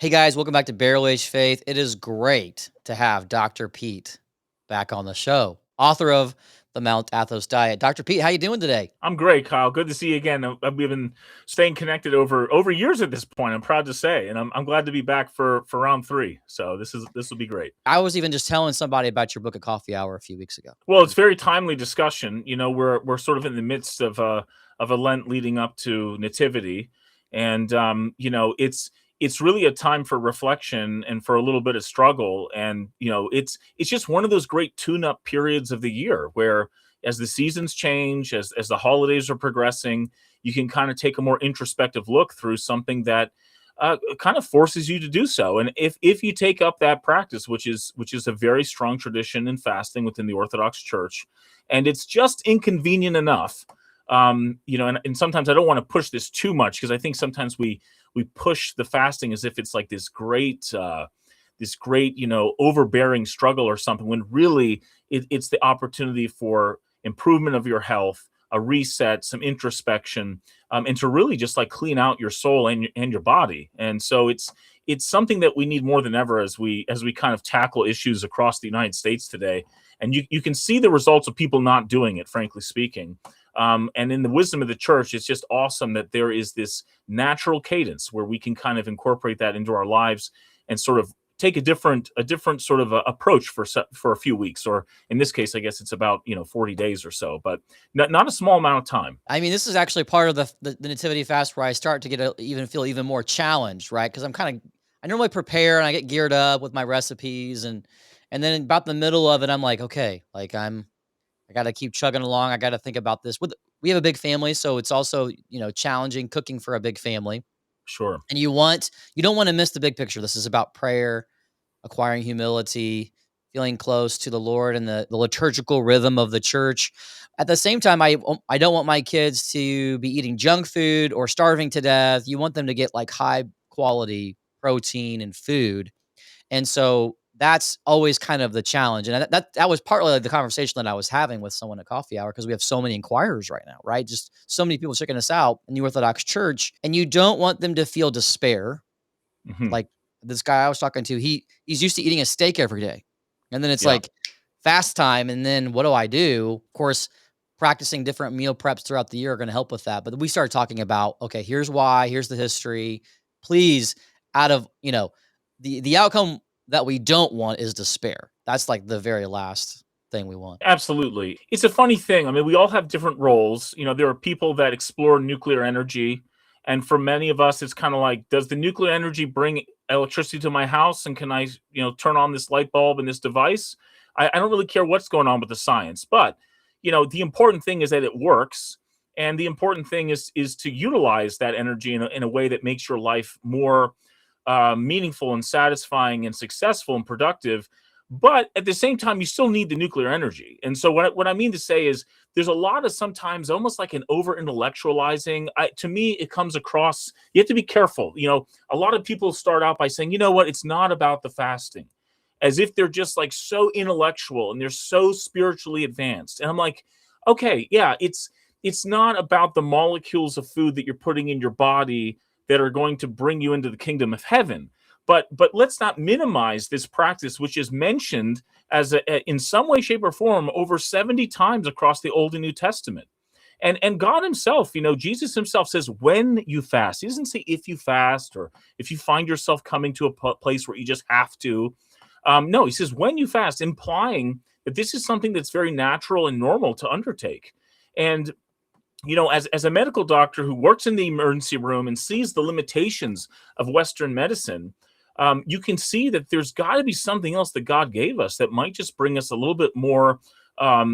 Hey guys, welcome back to Barrel Age Faith. It is great to have Dr. Pete back on the show, author of the Mount Athos Diet. Dr. Pete, how you doing today? I'm great, Kyle. Good to see you again. We've been staying connected over years at this point. I'm proud to say, and I'm glad to be back for round three. So this will be great. I was even just telling somebody about your book of Coffee Hour a few weeks ago. Well, it's very timely discussion. We're sort of in the midst of a Lent leading up to Nativity, and it's really a time for reflection and for a little bit of struggle. And it's just one of those great tune-up periods of the year where, as the seasons change, as the holidays are progressing, you can kind of take a more introspective look through something that kind of forces you to do so. And if you take up that practice, which is a very strong tradition in fasting within the Orthodox Church, and it's just inconvenient enough, and sometimes I don't want to push this too much, because I think sometimes we push the fasting as if it's like this great overbearing struggle or something, when really it's the opportunity for improvement of your health, a reset, some introspection, and to really just like clean out your soul and your body. And so it's something that we need more than ever as we kind of tackle issues across the United States today. And you can see the results of people not doing it, frankly speaking. And in the wisdom of the church, it's just awesome that there is this natural cadence where we can kind of incorporate that into our lives and sort of take a different sort of approach for a few weeks, or in this case, I guess it's about 40 days or so, but not a small amount of time. I mean, this is actually part of the Nativity fast where I start to feel even more challenged, right? Because I normally prepare and I get geared up with my recipes, and then about the middle of it, I'm like, okay, like I got to keep chugging along. I got to think about this. We have a big family, so it's also challenging cooking for a big family. Sure. And you don't want to miss the big picture. This is about prayer, acquiring humility, feeling close to the Lord and the liturgical rhythm of the church. At the same time, I don't want my kids to be eating junk food or starving to death. You want them to get like high quality protein and food. And so that's always kind of the challenge. And that was partly like the conversation that I was having with someone at coffee hour, because we have so many inquirers right now, right? Just so many people checking us out in the Orthodox Church, and you don't want them to feel despair. Hmm. Like this guy I was talking to, he's used to eating a steak every day. And then it's Yeah. like fast time. And then what do I do? Of course, practicing different meal preps throughout the year are going to help with that. But we started talking about, okay, here's why, here's the history. Please, out of, the outcome that we don't want is despair. That's like the very last thing we want. Absolutely. It's a funny thing. I mean, we all have different roles. There are people that explore nuclear energy. And for many of us, it's kind of like, does the nuclear energy bring electricity to my house? And can I, turn on this light bulb and this device? I don't really care what's going on with the science. But, the important thing is that it works. And the important thing is to utilize that energy in a way that makes your life more meaningful and satisfying and successful and productive. But at the same time, you still need the nuclear energy. And so what I mean to say is, there's a lot of sometimes almost like an over intellectualizing. To me, it comes across, you have to be careful. A lot of people start out by saying, what, it's not about the fasting, as if they're just like so intellectual and they're so spiritually advanced. And I'm like, okay, yeah, it's not about the molecules of food that you're putting in your body that are going to bring you into the kingdom of heaven. But let's not minimize this practice, which is mentioned as in some way, shape, or form over 70 times across the Old and New Testament. And God himself, Jesus himself says, when you fast. He doesn't say if you fast, or if you find yourself coming to a place where you just have to. No, he says when you fast, implying that this is something that's very natural and normal to undertake. And as a medical doctor who works in the emergency room and sees the limitations of Western medicine, you can see that there's got to be something else that God gave us that might just bring us a little bit more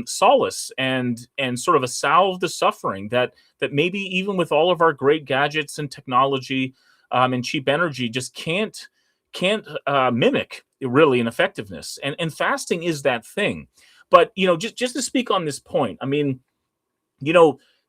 solace and sort of a salve the suffering that maybe even with all of our great gadgets and technology and cheap energy just can't mimic really in effectiveness. And fasting is that thing. But just to speak on this point, I mean,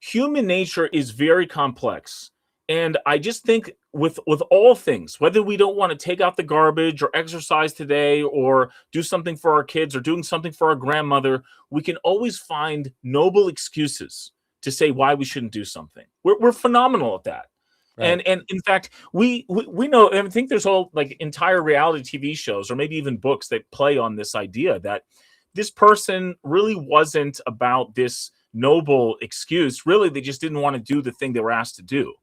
human nature is very complex. And I just think with all things, whether we don't want to take out the garbage or exercise today or do something for our kids or doing something for our grandmother, we can always find noble excuses to say why we shouldn't do something. We're phenomenal at that. Right. And in fact, we know, and I think there's whole like entire reality TV shows or maybe even books that play on this idea that this person really wasn't about this noble excuse. Really, they just didn't want to do the thing they were asked to do.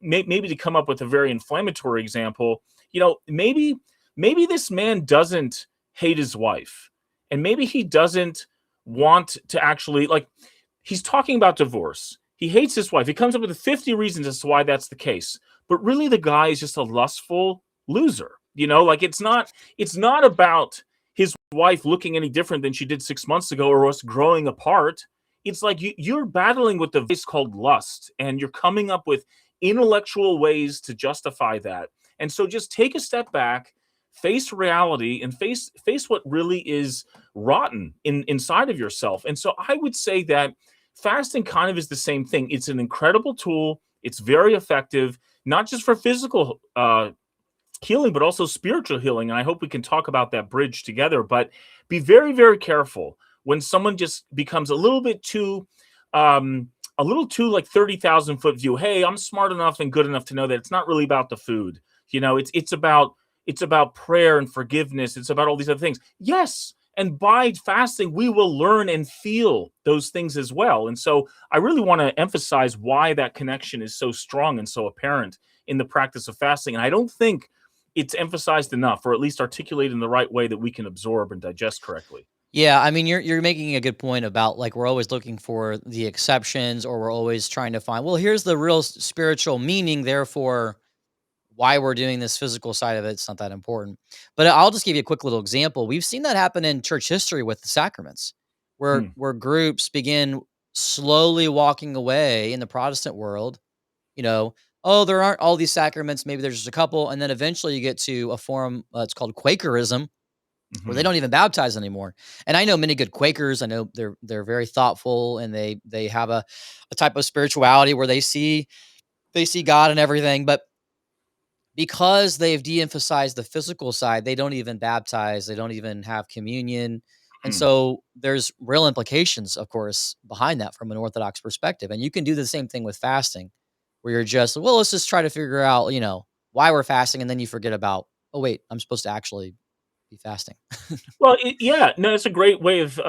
Maybe to come up with a very inflammatory example, maybe this man doesn't hate his wife, and maybe he doesn't want to actually like. He's talking about divorce. He hates his wife. He comes up with 50 reasons as to why that's the case. But really, the guy is just a lustful loser. Like it's not about his wife looking any different than she did 6 months ago or us growing apart. It's like you're battling with the vice called lust, and you're coming up with intellectual ways to justify that. And so just take a step back, face reality, and face what really is rotten inside of yourself. And so I would say that fasting kind of is the same thing. It's an incredible tool. It's very effective, not just for physical healing, but also spiritual healing. And I hope we can talk about that bridge together. But be very, very careful when someone just becomes a little too like 30,000 foot view. Hey, I'm smart enough and good enough to know that it's not really about the food. It's about prayer and forgiveness. It's about all these other things. Yes. And by fasting, we will learn and feel those things as well. And so I really want to emphasize why that connection is so strong and so apparent in the practice of fasting. And I don't think it's emphasized enough, or at least articulated in the right way that we can absorb and digest correctly. Yeah, I mean, you're making a good point about like we're always looking for the exceptions, or we're always trying to find, well, here's the real spiritual meaning. Therefore, why we're doing this physical side of it's not that important. But I'll just give you a quick little example. We've seen that happen in church history with the sacraments, where Hmm. groups begin slowly walking away in the Protestant world. You know, oh, there aren't all these sacraments. Maybe there's just a couple, and then eventually you get to a form. It's called Quakerism, where they Hmm. don't even baptize anymore. And I know many good Quakers. I know they're very thoughtful, and they have a type of spirituality where they see God and everything, but because they've de-emphasized the physical side, they don't even baptize, they don't even have communion. And Hmm. so there's real implications, of course, behind that from an Orthodox perspective. And you can do the same thing with fasting, where you're just, well, let's just try to figure out, why we're fasting. And then you forget about, oh, wait, I'm supposed to actually be fasting. Well, yeah, no, it's a great way of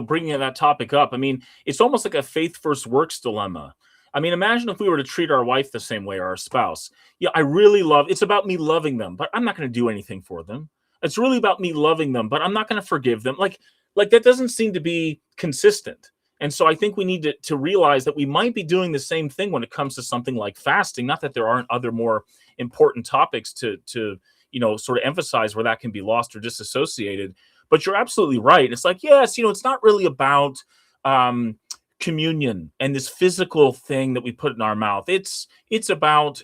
bringing that topic up. I mean, it's almost like a faith versus works dilemma. I mean, imagine if we were to treat our wife the same way, or our spouse. Yeah, I really love. It's about me loving them, but I'm not going to do anything for them. It's really about me loving them, but I'm not going to forgive them. Like that doesn't seem to be consistent. And so I think we need to realize that we might be doing the same thing when it comes to something like fasting. Not that there aren't other more important topics to sort of emphasize where that can be lost or disassociated. But you're absolutely right. It's like, yes, it's not really about um, communion and this physical thing that we put in our mouth. It's about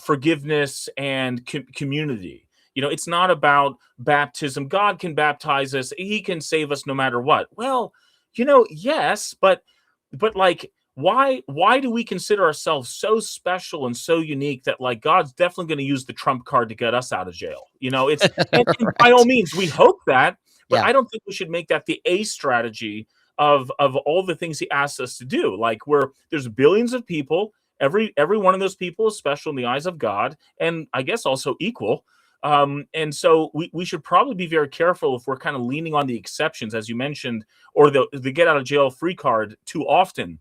forgiveness and community. It's not about baptism. God can baptize us. He can save us no matter what. Well, yes, but like why do we consider ourselves so special and so unique that like God's definitely going to use the trump card to get us out of jail? It's and by all Right. means we hope that, but Yeah. I don't think we should make that the a strategy of all the things he asks us to do. Like there's billions of people, every one of those people is special in the eyes of God, and I guess also equal. And so we should probably be very careful if we're kind of leaning on the exceptions, as you mentioned, or the get out of jail free card too often,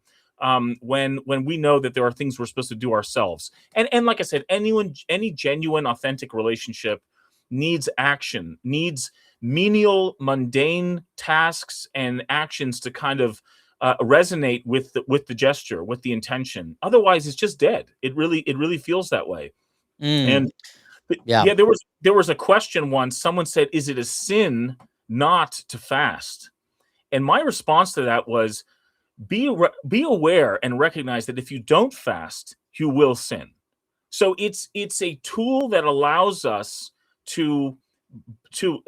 when we know that there are things we're supposed to do ourselves. And like I said, any genuine, authentic relationship needs action, needs menial, mundane tasks and actions to kind of resonate with the gesture, with the intention. Otherwise, it's just dead. It really feels that way. Mm, And but yeah. yeah, there was a question once. Someone said, "Is it a sin not to fast?" And my response to that was, be aware and recognize that if you don't fast, you will sin. So it's a tool that allows us to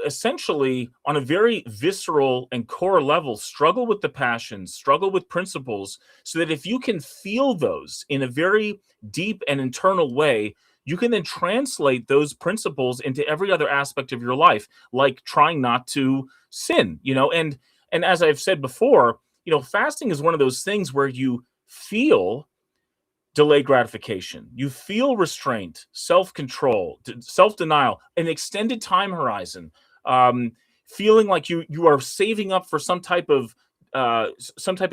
essentially, on a very visceral and core level, struggle with the passions, struggle with principles, so that if you can feel those in a very deep and internal way, you can then translate those principles into every other aspect of your life, like trying not to sin. And as I've said before, fasting is one of those things where you feel delayed gratification. You feel restraint, self-control, self-denial, an extended time horizon, feeling like you are saving up for some type of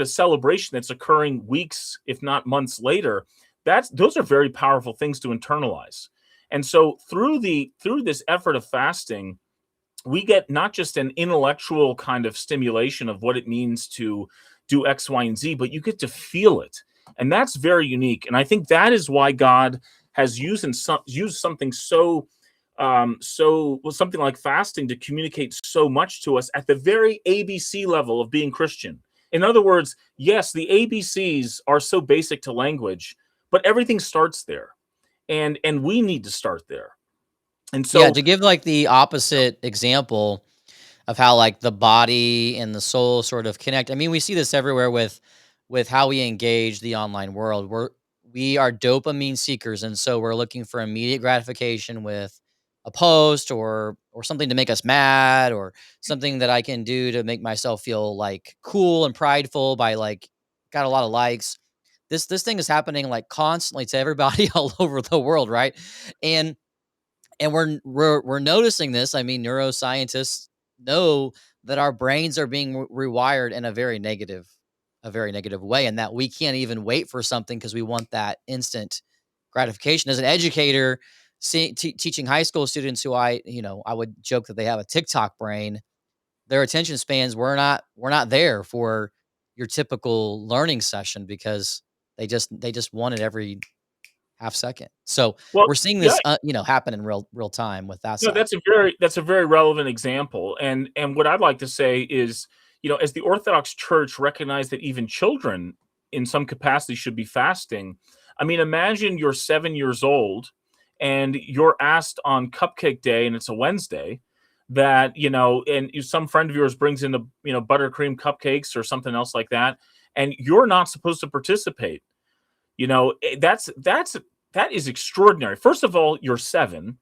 celebration that's occurring weeks, if not months later. Those are very powerful things to internalize. And so through this effort of fasting, we get not just an intellectual kind of stimulation of what it means to do X, Y, and Z, but you get to feel it. And that's very unique. And I think that is why God has used something something like fasting to communicate so much to us at the very ABC level of being Christian. In other words, yes, the ABCs are so basic to language, but everything starts there. And we need to start there. And Yeah, so, to give like the opposite example of how like the body and the soul sort of connect. I mean, we see this everywhere with how we engage the online world. We are dopamine seekers, and so we're looking for immediate gratification with a post or something to make us mad or something that I can do to make myself feel like cool and prideful by like got a lot of likes. This thing is happening like constantly to everybody all over the world, right? And we're noticing this. I mean, neuroscientists know that our brains are being rewired in a very negative way, and that we can't even wait for something because we want that instant gratification. As an educator, teaching high school students who I would joke that they have a TikTok brain. Their attention spans we're not there for your typical learning session because they just want it every half second. So well, we're seeing yeah, this, happen in real time with that no, side. that's a very relevant example. And what I'd like to say is, as the Orthodox Church recognized that even children in some capacity should be fasting. I mean, imagine you're 7 years old and you're asked on Cupcake Day, and it's a Wednesday, that some friend of yours brings in the buttercream cupcakes or something else like that, and you're not supposed to participate. That is extraordinary. First of all, you're 7.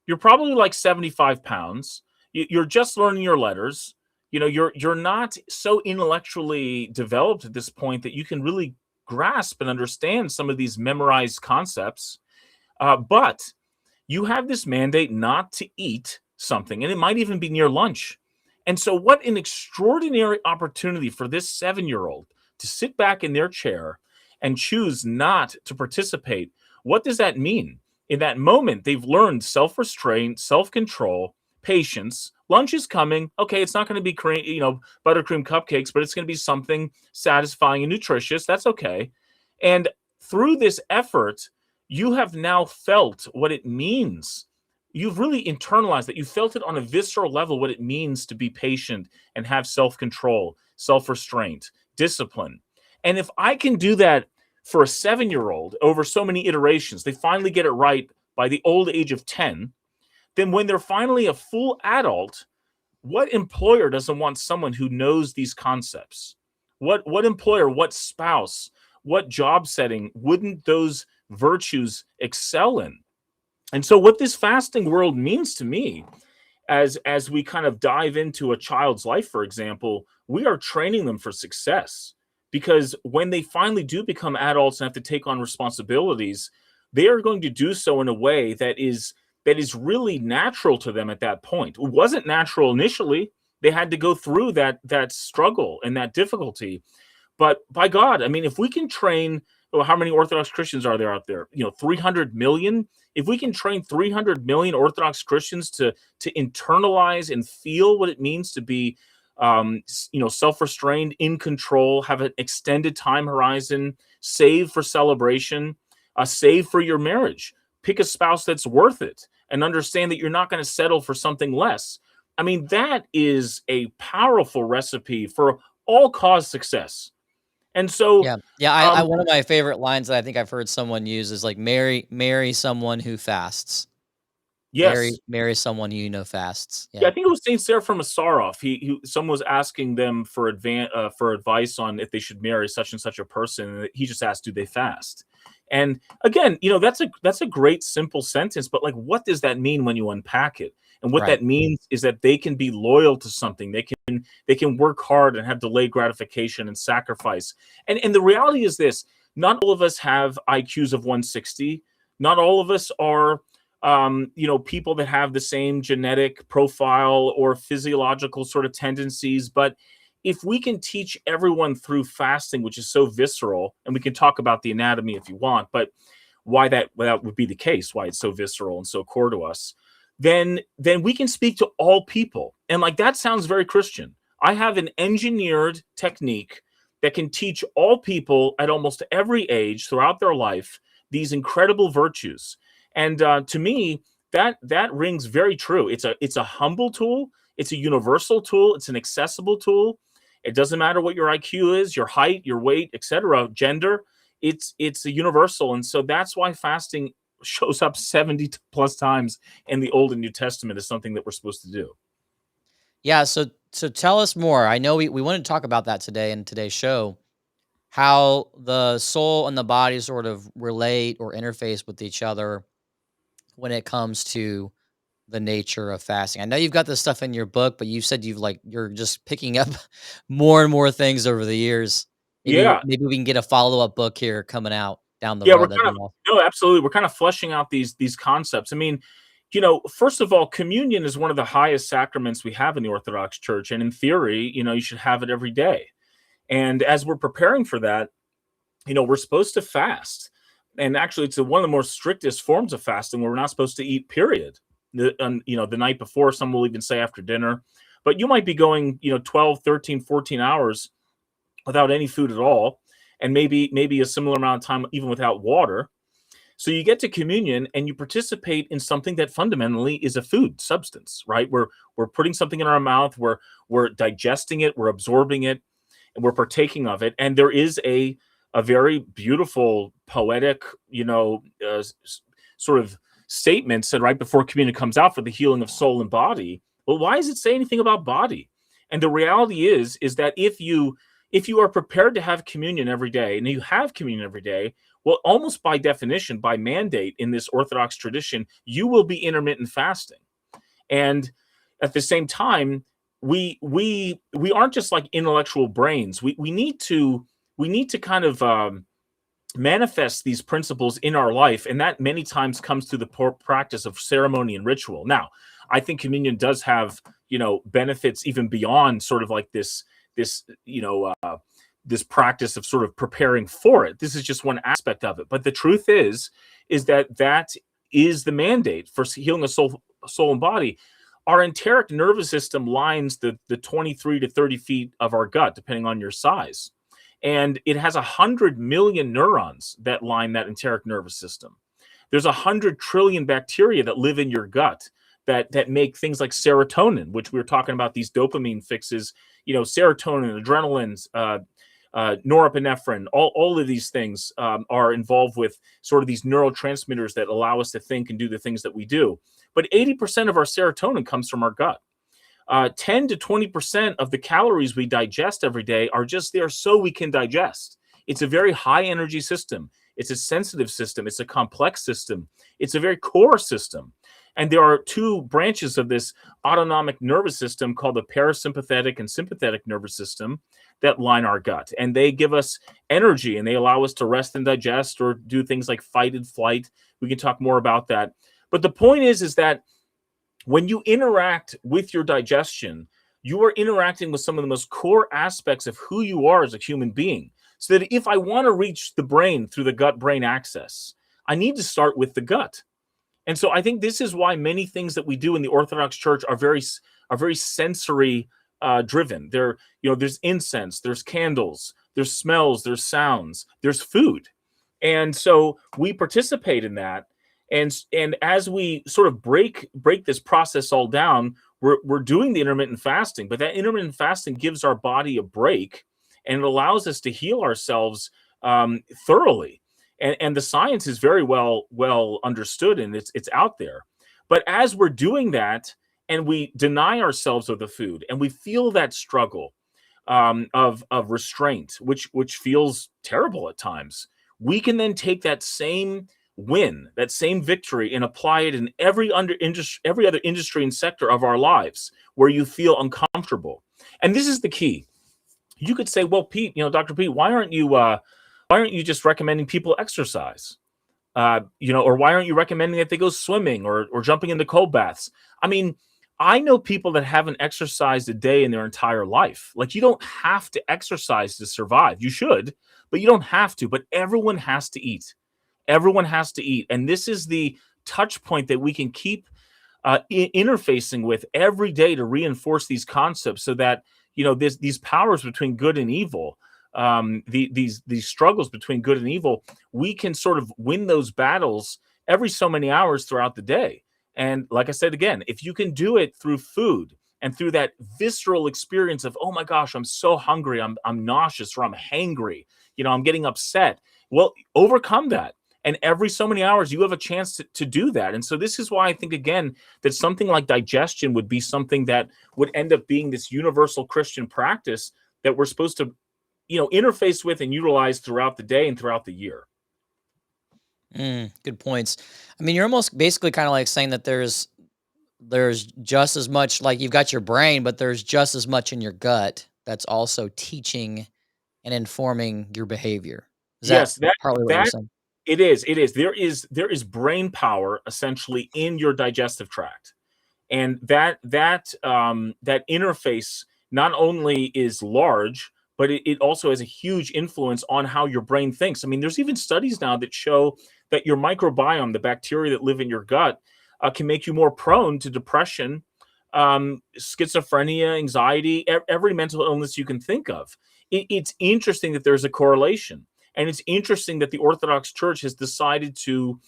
You're probably like 75 pounds. You're just learning your letters. You're not so intellectually developed at this point that you can really grasp and understand some of these memorized concepts. But you have this mandate not to eat something, and it might even be near lunch. And so, what an extraordinary opportunity for this 7-year-old to sit back in their chair and choose not to participate. What does that mean? In that moment, they've learned self-restraint, self-control, patience. Lunch is coming. Okay, it's not going to be buttercream cupcakes, but it's going to be something satisfying and nutritious. That's okay. And through this effort, you have now felt what it means. You've really internalized that. You felt it on a visceral level, what it means to be patient and have self-control, self-restraint, discipline. And if I can do that for a 7-year-old over so many iterations, they finally get it right by the old age of 10, then when they're finally a full adult, what employer doesn't want someone who knows these concepts? What employer, what spouse, what job setting wouldn't those virtues excel in? And so what this fasting world means to me, as we kind of dive into a child's life, for example, we are training them for success. Because when they finally do become adults and have to take on responsibilities, they are going to do so in a way that is really natural to them at that point. It wasn't natural initially. They had to go through that struggle and that difficulty. But by God, I mean, if we can train, how many Orthodox Christians are there out there? 300 million. If we can train 300 million Orthodox Christians to internalize and feel what it means to be self-restrained, in control, have an extended time horizon, save for celebration, save for your marriage, pick a spouse that's worth it, and understand that you're not going to settle for something less. I mean, that is a powerful recipe for all cause success. And so, Yeah. Yeah, I um, one of my favorite lines that I think I've heard someone use is like, marry someone who fasts. yes, Marry someone who fasts. yeah, Yeah. I think it was Saint Seraphim of Sarov. Someone was asking them for advice on if they should marry such and such a person, and he just asked, "Do they fast?" And again, that's a great simple sentence, but like, what does that mean when you unpack it? And what Right. that means is that they can be loyal to something. They can work hard and have delayed gratification and sacrifice. And the reality is this: not all of us have IQs of 160. Not all of us are, people that have the same genetic profile or physiological sort of tendencies. But if we can teach everyone through fasting, which is so visceral, and we can talk about the anatomy if you want, but why that would be the case, why it's so visceral and so core to us, then we can speak to all people. And like, that sounds very Christian. I have an engineered technique that can teach all people at almost every age throughout their life these incredible virtues. And to me, that rings very true. It's a humble tool. It's a universal tool. It's an accessible tool. It doesn't matter what your IQ is, your height, your weight, etc., gender. It's a universal. And so that's why fasting shows up 70 plus times in the Old and New Testament as something that we're supposed to do. Yeah, so tell us more. I know we wanted to talk about that today in today's show, how the soul and the body sort of relate or interface with each other when it comes to the nature of fasting. I know you've got this stuff in your book, but you said you're just picking up more and more things over the years. Yeah. Maybe we can get a follow-up book here coming out down the Yeah, road. That'd be awesome. no, absolutely. We're kind of fleshing out these concepts. I mean, first of all, communion is one of the highest sacraments we have in the Orthodox Church. And in theory, you should have it every day. And as we're preparing for that, we're supposed to fast. And actually, it's one of the more strictest forms of fasting where we're not supposed to eat, period. The night before, some will even say after dinner. But you might be going, 12, 13, 14 hours without any food at all, and maybe a similar amount of time even without water. So you get to communion and you participate in something that fundamentally is a food substance, right? We're putting something in our mouth, we're digesting it, we're absorbing it, and we're partaking of it. And there is a very beautiful, poetic, sort of statement said right before communion comes out for the healing of soul and body. Well, why does it say anything about body? And the reality is that if you are prepared to have communion every day, and you have communion every day, well, almost by definition, by mandate in this Orthodox tradition, you will be intermittent fasting. And at the same time, we aren't just like intellectual brains. We need to kind of manifest these principles in our life, and that many times comes through the practice of ceremony and ritual. Now, I think communion does have benefits even beyond sort of like this practice of sort of preparing for it. This is just one aspect of it. But the truth is that is the mandate for healing a soul and body. Our enteric nervous system lines the 23 to 30 feet of our gut, depending on your size. And it has 100 million neurons that line that enteric nervous system. There's 100 trillion bacteria that live in your gut that make things like serotonin, which we were talking about, these dopamine fixes, serotonin, adrenaline, norepinephrine, all of these things are involved with sort of these neurotransmitters that allow us to think and do the things that we do. But 80% of our serotonin comes from our gut. 10 to 20% of the calories we digest every day are just there so we can digest. It's a very high energy system. It's a sensitive system. It's a complex system. It's a very core system. And there are two branches of this autonomic nervous system called the parasympathetic and sympathetic nervous system that line our gut. And they give us energy and they allow us to rest and digest or do things like fight and flight. We can talk more about that. But the point is that when you interact with your digestion, you are interacting with some of the most core aspects of who you are as a human being. So that if I want to reach the brain through the gut-brain axis, I need to start with the gut. And so I think this is why many things that we do in the Orthodox Church are very sensory driven. There's incense, there's candles, there's smells, there's sounds, there's food. And so we participate in that. And as we sort of break this process all down, we're doing the intermittent fasting, but that intermittent fasting gives our body a break and it allows us to heal ourselves thoroughly. And the science is very well understood and it's out there. But as we're doing that and we deny ourselves of the food and we feel that struggle of restraint, which feels terrible at times, we can then take that same win, that same victory, and apply it in every other industry and sector of our lives where you feel uncomfortable. And this is the key. You could say, well, Pete, Dr. Pete, why aren't you Why aren't you just recommending people exercise? Or why aren't you recommending that they go swimming or jumping into cold baths? I mean, I know people that haven't exercised a day in their entire life. Like, you don't have to exercise to survive. You should, but you don't have to. But everyone has to eat. Everyone has to eat. And this is the touch point that we can keep interfacing with every day to reinforce these concepts, so that these powers between good and evil, these struggles between good and evil, we can sort of win those battles every so many hours throughout the day. And like I said again, if you can do it through food and through that visceral experience of, oh my gosh, I'm so hungry, I'm nauseous, or I'm hangry, I'm getting upset. Well, overcome that. And every so many hours, you have a chance to do that. And so this is why I think, again, that something like digestion would be something that would end up being this universal Christian practice that we're supposed to, interface with and utilize throughout the day and throughout the year. Good points. I mean, you're almost basically kind of like saying that there's just as much, like, you've got your brain, but there's just as much in your gut that's also teaching and informing your behavior. Is that Yes, that partly what you're that saying? it is. It is. There is brain power essentially in your digestive tract. And that interface not only is large, but it also has a huge influence on how your brain thinks. I mean, there's even studies now that show that your microbiome, the bacteria that live in your gut, can make you more prone to depression, schizophrenia, anxiety, every mental illness you can think of. It's interesting that there's a correlation. And it's interesting that the Orthodox Church has decided to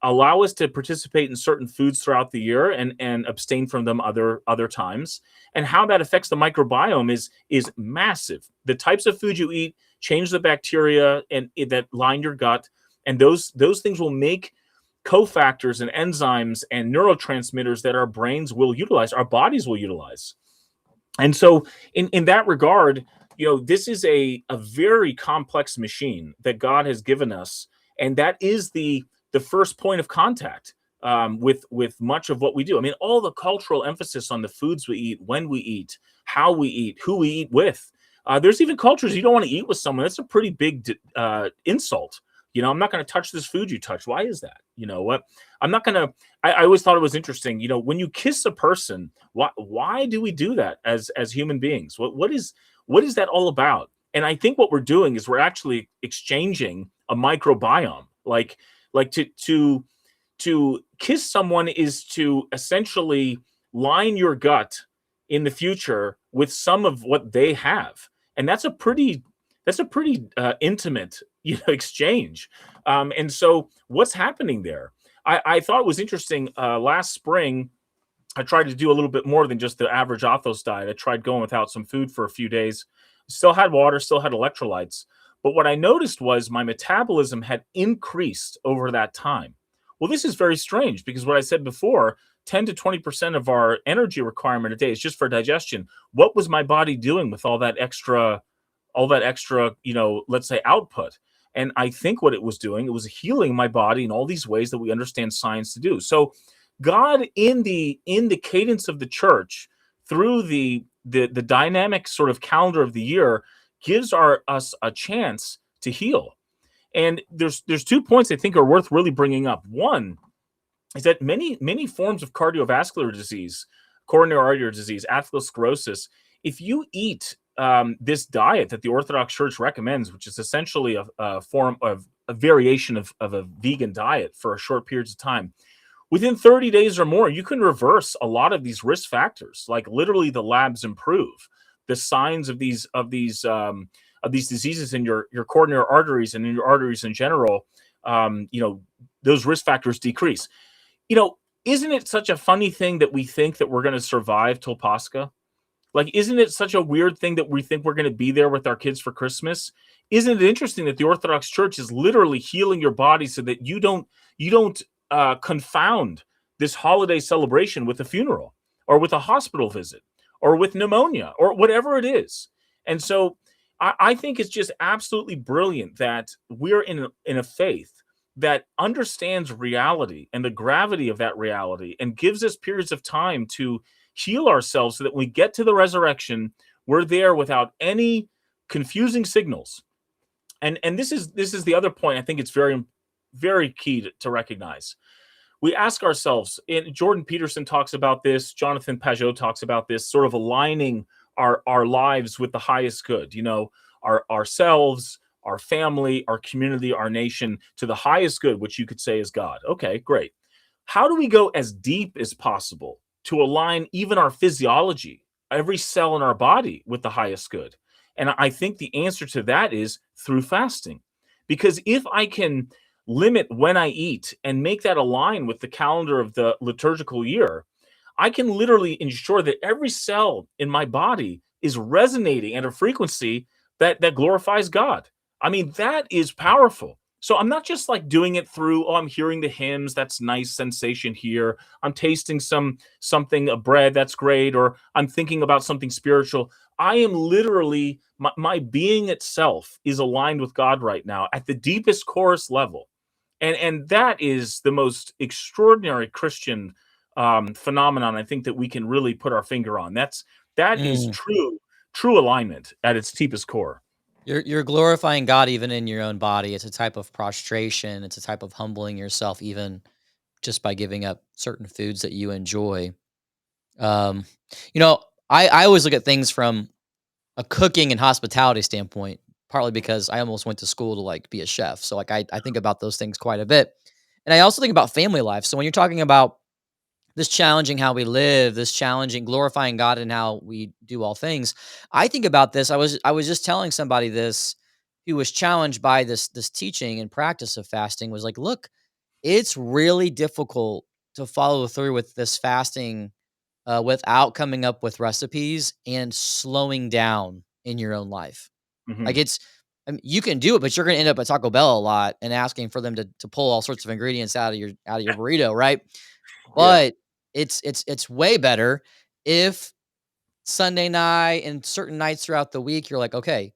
allow us to participate in certain foods throughout the year and abstain from them other times. And how that affects the microbiome is massive. The types of food you eat change the bacteria that line your gut, and those things will make cofactors and enzymes and neurotransmitters that our brains will utilize, our bodies will utilize. And so in that regard, this is a very complex machine that God has given us, and that is the first point of contact with much of what we do. I mean, all the cultural emphasis on the foods we eat, when we eat, how we eat, who we eat with. There's even cultures you don't want to eat with someone. That's a pretty big insult. I'm not going to touch this food you touch. Why is that? You know what? I'm not going to. I always thought it was interesting. When you kiss a person, why do we do that as human beings? What is that all about? And I think what we're doing is we're actually exchanging a microbiome. Like to kiss someone is to essentially line your gut in the future with some of what they have, and that's a pretty intimate exchange. And so what's happening there? I thought it was interesting. Last spring, I tried to do a little bit more than just the average Athos diet. I tried going without some food for a few days. Still had water, still had electrolytes. But what I noticed was my metabolism had increased over that time. Well, this is very strange because what I said before, 10 to 20% of our energy requirement a day is just for digestion. What was my body doing with all that extra, let's say, output? And I think what it was doing, it was healing my body in all these ways that we understand science to do. So God in the cadence of the church, through the dynamic sort of calendar of the year, gives us a chance to heal. And there's 2 points I think are worth really bringing up. One is that many forms of cardiovascular disease, coronary artery disease, atherosclerosis, if you eat this diet that the Orthodox Church recommends, which is essentially a form of a variation of a vegan diet for a short periods of time, within 30 days or more, you can reverse a lot of these risk factors. Like, literally, the labs improve. The signs of these diseases in your coronary arteries and in your arteries in general, those risk factors decrease. Isn't it such a funny thing that we think that we're going to survive till Pascha? Like, isn't it such a weird thing that we think we're going to be there with our kids for Christmas? Isn't it interesting that the Orthodox Church is literally healing your body so that you don't confound this holiday celebration with a funeral or with a hospital visit or with pneumonia or whatever it is? And so I think it's just absolutely brilliant that we're in a faith that understands reality and the gravity of that reality and gives us periods of time to heal ourselves so that when we get to the resurrection, we're there without any confusing signals. And this is the other point I think it's very, very key to recognize. We ask ourselves, and Jordan Peterson talks about this, Jonathan Pajot talks about this, sort of aligning our lives with the highest good, ourselves, our family, our community, our nation, to the highest good, which you could say is God. Okay, great. How do we go as deep as possible to align even our physiology, every cell in our body, with the highest good? And I think the answer to that is through fasting. Because if I can limit when I eat and make that align with the calendar of the liturgical year, I can literally ensure that every cell in my body is resonating at a frequency that glorifies God. I mean, that is powerful. So I'm not just like doing it through, oh, I'm hearing the hymns, that's nice sensation here. I'm tasting something, a bread, that's great, or I'm thinking about something spiritual. I am literally, my being itself is aligned with God right now at the deepest chorus level. And that is the most extraordinary Christian phenomenon I think that we can really put our finger on. That is Mm. true alignment at its deepest core. You're glorifying God even in your own body. It's a type of prostration. It's a type of humbling yourself, even just by giving up certain foods that you enjoy. Um, you know, I always look at things from a cooking and hospitality standpoint, partly because I almost went to school to like be a chef. So like I think about those things quite a bit. And I also think about family life. So when you're talking about this challenging how we live, this challenging glorifying God in how we do all things, I think about this. I was just telling somebody this who was challenged by this teaching and practice of fasting, was like, look, it's really difficult to follow through with this fasting without coming up with recipes and slowing down in your own life. Like Mhm. it's, I mean, you can do it, but you're going to end up at Taco Bell a lot and asking for them to pull all sorts of ingredients out of your burrito, right? Yeah. But it's way better if Sunday night and certain nights throughout the week you're like, okay,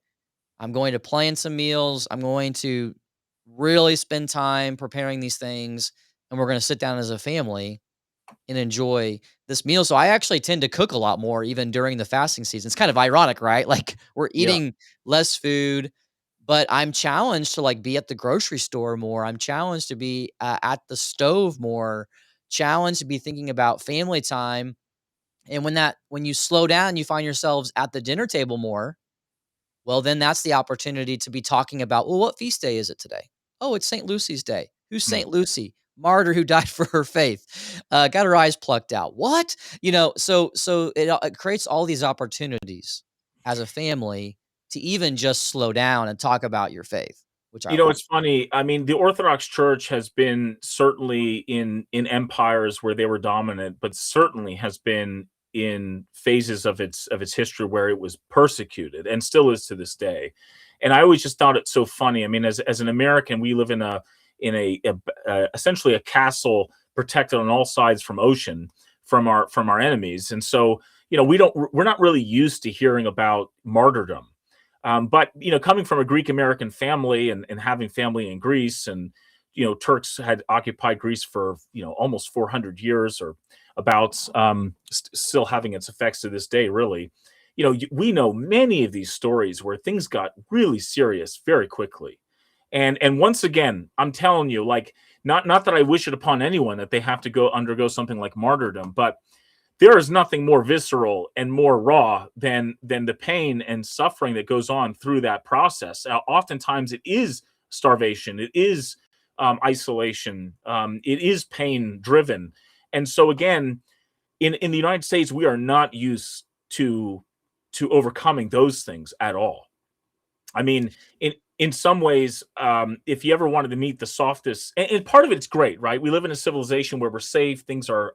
I'm going to plan some meals. I'm going to really spend time preparing these things, and we're going to sit down as a family and enjoy this meal. So I actually tend to cook a lot more even during the fasting season. It's kind of ironic, right? Like we're Yeah. eating less food, but I'm challenged to like be at the grocery store more. I'm challenged to be at the stove more, challenged to be thinking about family time. And when you slow down, you find yourselves at the dinner table more, well, then that's the opportunity to be talking about, well, what feast day is it today? Oh, it's St. Lucy's Day. Who's Mm. St. Lucy? Martyr who died for her faith. Got her eyes plucked out. What? So it creates all these opportunities as a family to even just slow down and talk about your faith, which I love. It's funny. I mean, the Orthodox Church has been certainly in empires where they were dominant, but certainly has been in phases of its history where it was persecuted and still is to this day. And I always just thought it so funny. I mean, as an American, we live in a essentially a castle protected on all sides from ocean from our enemies. And so, we're not really used to hearing about martyrdom. But coming from a Greek American family and having family in Greece, and Turks had occupied Greece for almost 400 years or about, still having its effects to this day. Really, we know many of these stories where things got really serious very quickly. And once again, I'm telling you, like, not that I wish it upon anyone that they have to go undergo something like martyrdom, but there is nothing more visceral and more raw than the pain and suffering that goes on through that process. Oftentimes, it is starvation, it is isolation, it is pain driven, and so again, in the United States, we are not used to overcoming those things at all. I mean, in some ways, if you ever wanted to meet the softest, and part of it's great, right? We live in a civilization where we're safe, things are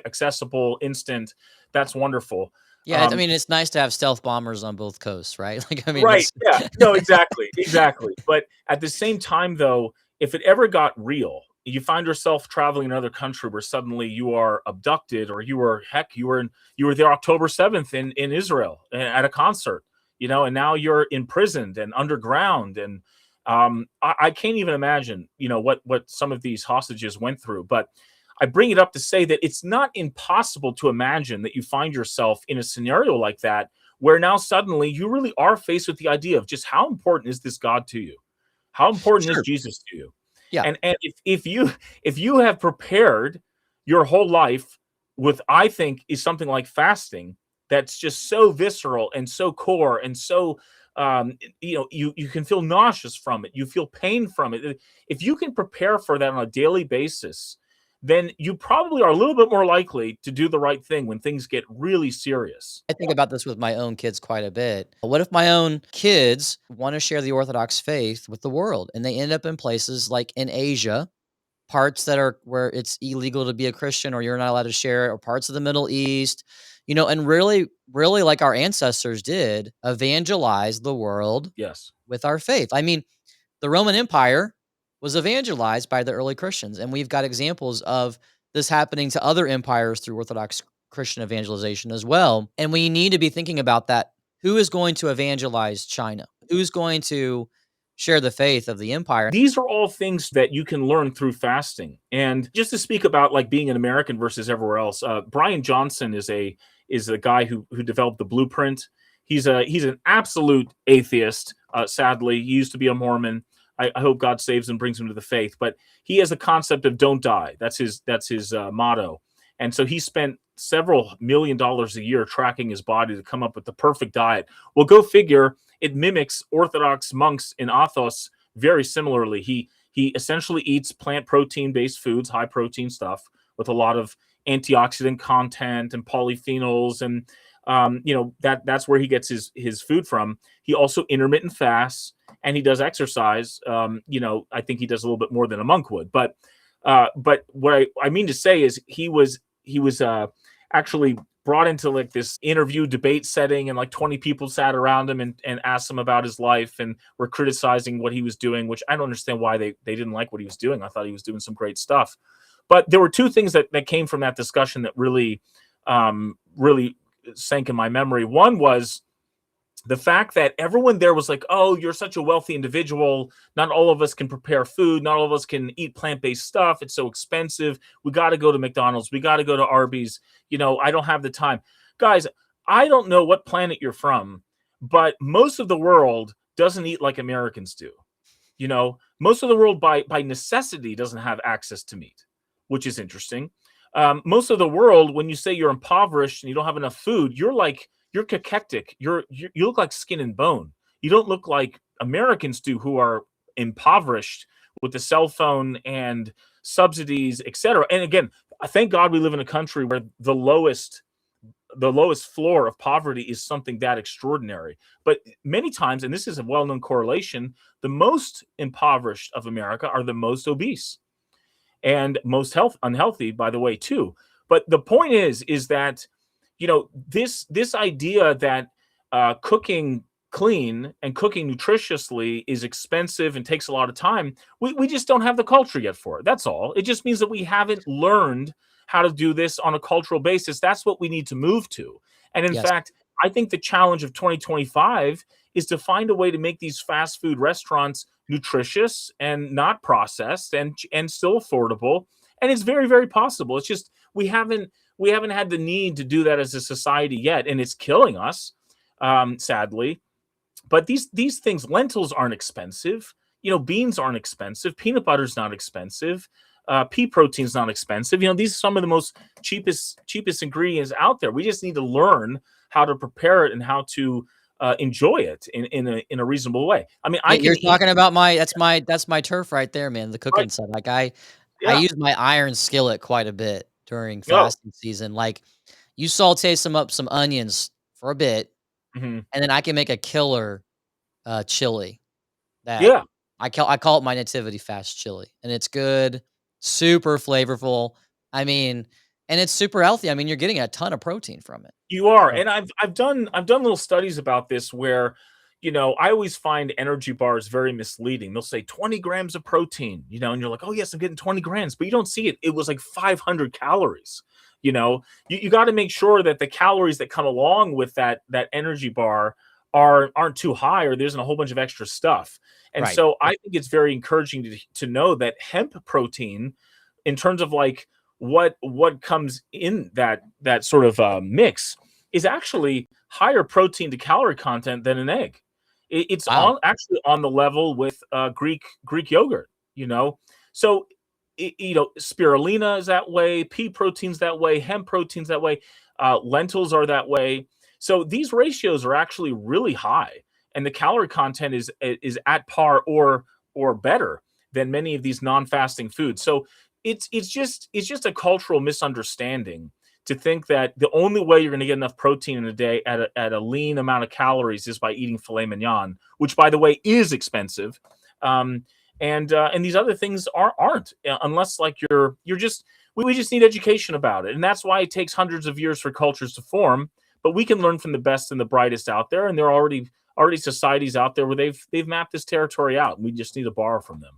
accessible, instant. That's wonderful. Yeah, I Um, mean, it's nice to have stealth bombers on both coasts, right? Like, I mean, right? it's Yeah. No, exactly, exactly. But at the same time, though, if it ever got real, you find yourself traveling in another country where suddenly you are abducted, or you were there October 7th in Israel at a concert, and now you're imprisoned and underground, and I can't even imagine, what some of these hostages went through. But I bring it up to say that it's not impossible to imagine that you find yourself in a scenario like that, where now suddenly you really are faced with the idea of just how important is this God to you? How important is Sure. Jesus to you? Yeah. And if you have prepared your whole life with, I think, is something like fasting, that's just so visceral and so core and so you can feel nauseous from it, you feel pain from it. If you can prepare for that on a daily basis, then you probably are a little bit more likely to do the right thing when things get really serious. I think about this with my own kids quite a bit. What if my own kids want to share the Orthodox faith with the world and they end up in places like in Asia, parts that are where it's illegal to be a Christian or you're not allowed to share it, or parts of the Middle East, and really, really like our ancestors did, evangelize the world Yes. with our faith. I mean, the Roman Empire was evangelized by the early Christians, and we've got examples of this happening to other empires through Orthodox Christian evangelization as well. And we need to be thinking about that. Who is going to evangelize China? Who's going to share the faith of the empire? These are all things that you can learn through fasting. And just to speak about like being an American versus everywhere else, Brian Johnson is a guy who developed the blueprint. He's an absolute atheist. Sadly, he used to be a Mormon. I hope God saves and brings him to the faith. But he has a concept of don't die. That's his motto. And so he spent several $1 million a year tracking his body to come up with the perfect diet. Well, go figure. It mimics Orthodox monks in Athos very similarly. He essentially eats plant protein based foods, high protein stuff with a lot of antioxidant content and polyphenols, and that's where he gets his food from. He also intermittent fasts and he does exercise. I think he does a little bit more than a monk would, but what I mean to say is he was actually brought into like this interview debate setting, and like 20 people sat around him and asked him about his life and were criticizing what he was doing, which I don't understand why they didn't like what he was doing. I thought he was doing some great stuff. But there were two things that came from that discussion that really sank in my memory. One was the fact that everyone there was like, oh, you're such a wealthy individual. Not all of us can prepare food. Not all of us can eat plant-based stuff. It's so expensive. We got to go to McDonald's. We got to go to Arby's. I don't have the time. Guys, I don't know what planet you're from, but most of the world doesn't eat like Americans do. Most of the world by necessity doesn't have access to meat, which is interesting. Most of the world, when you say you're impoverished and you don't have enough food, you're cachectic. You look like skin and bone. You don't look like Americans do, who are impoverished with the cell phone and subsidies, etc. And again, thank God we live in a country where the lowest floor of poverty is something that extraordinary. But many times, and this is a well-known correlation, the most impoverished of America are the most obese and most unhealthy, by the way, too. But the point is that this idea that cooking clean and cooking nutritiously is expensive and takes a lot of time, we just don't have the culture yet for it. That's all. It just means that we haven't learned how to do this on a cultural basis. That's what we need to move to. And in Yes. fact, I think the challenge of 2025 is to find a way to make these fast food restaurants nutritious and not processed and still affordable. And it's very, very possible. It's just we haven't had the need to do that as a society yet, and it's killing us, sadly. But these things, lentils aren't expensive. Beans aren't expensive. Peanut butter's not expensive. Pea protein's not expensive. These are some of the most cheapest ingredients out there. We just need to learn how to prepare it and how to enjoy it in a reasonable way. I mean, I can You're eat. talking about that's my turf right there, man, the cooking Right, side. Like, I yeah. use my iron skillet quite a bit during No. fasting season. Like, you saute some onions for a bit, Mhm. and then I can make a killer, chili that Yeah. I call it my nativity fast chili, and it's good, super flavorful. I mean, and it's super healthy. I mean, you're getting a ton of protein from it. You are, So and I've done little studies about this where, I always find energy bars very misleading. They'll say 20 grams of protein, and you're like, oh yes, I'm getting 20 grams, but you don't see it. It was like 500 calories. You got to make sure that the calories that come along with that energy bar aren't too high, or there isn't a whole bunch of extra stuff. And right. so I think it's very encouraging to know that hemp protein, in terms of like what comes in that sort of mix, is actually higher protein to calorie content than an egg. It's Wow. on actually on the level with Greek yogurt. You know, so spirulina is that way, pea proteins that way, hemp proteins that way, lentils are that way. So these ratios are actually really high, and the calorie content is at par or better than many of these non-fasting foods. So it's just a cultural misunderstanding to think that the only way you're going to get enough protein in a day at a lean amount of calories is by eating filet mignon, which by the way is expensive. Um, and these other things aren't unless like you're just we just need education about it, and that's why it takes hundreds of years for cultures to form. But we can learn from the best and the brightest out there, and there are already societies out there where they've mapped this territory out, and we just need to borrow from them.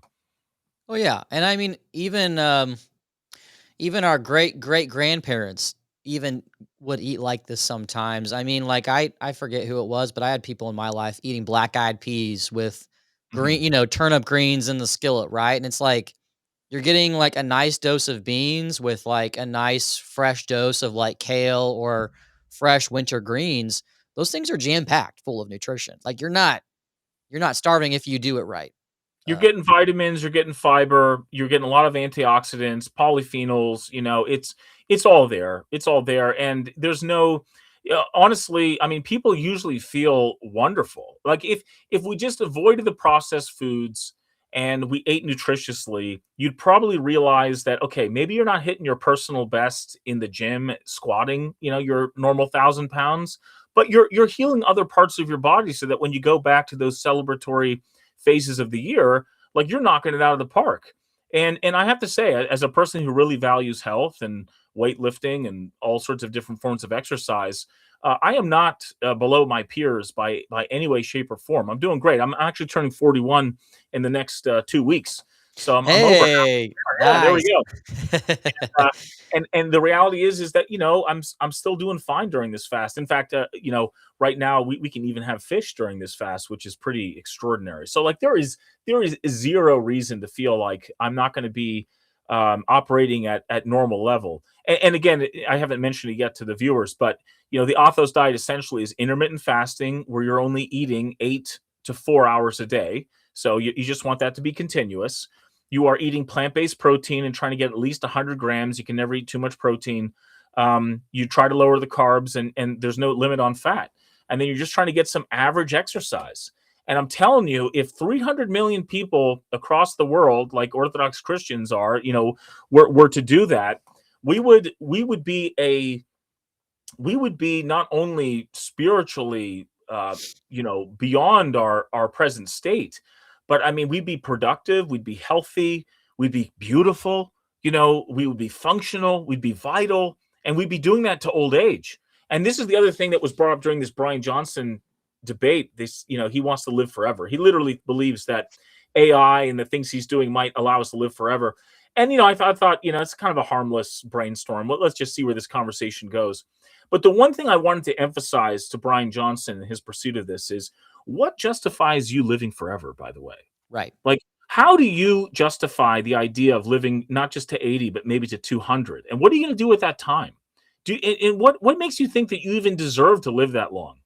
Oh yeah, and I mean, even our great grandparents even would eat like this sometimes. I mean, like I forget who it was, but I had people in my life eating black eyed peas with Mhm. turnip greens in the skillet, right? And it's like you're getting like a nice dose of beans with like a nice fresh dose of like kale or fresh winter greens. Those things are jam packed full of nutrition. Like you're not starving if you do it right. You're Uh, getting vitamins, you're getting fiber, you're getting a lot of antioxidants, polyphenols, it's all there. It's all there, and there's no honestly, I mean, people usually feel wonderful. Like, if we just avoided the processed foods and we ate nutritiously, you'd probably realize that, okay, maybe you're not hitting your personal best in the gym squatting, your normal 1,000 pounds, but you're healing other parts of your body so that when you go back to those celebratory phases of the year, like you're knocking it out of the park. And I have to say, as a person who really values health and weightlifting and all sorts of different forms of exercise, I am not below my peers by any way, shape, or form. I'm doing great. I'm actually turning 41 in the next 2 weeks, so I'm over half. hey, Yeah, there we nice. go. Uh, and the reality is that I'm still doing fine during this fast. In fact, right now we can even have fish during this fast, which is pretty extraordinary. So like there is zero reason to feel like I'm not going to be operating at normal level. And again, I haven't mentioned it yet to the viewers, but the Athos diet essentially is intermittent fasting, where you're only eating 8 to 4 hours a day. So you just want that to be continuous. You are eating plant-based protein and trying to get at least 100 grams. You can never eat too much protein. You try to lower the carbs, and there's no limit on fat. And then you're just trying to get some average exercise. And I'm telling you, if 300 million people across the world, like Orthodox Christians are, were to do that, we would be not only spiritually beyond our present state, but I mean we'd be productive, we'd be healthy, we'd be beautiful, we would be functional, we'd be vital, and we'd be doing that to old age. And this is the other thing that was brought up during this Brian Johnson debate. This, he wants to live forever. He literally believes that AI and the things he's doing might allow us to live forever. And I thought, it's kind of a harmless brainstorm. Let's just see where this conversation goes. But the one thing I wanted to emphasize to Brian Johnson and his pursuit of this is, what justifies you living forever, by the way? Right. Like, how do you justify the idea of living not just to 80, but maybe to 200? And what are you going to do with that time? And what makes you think that you even deserve to live that long?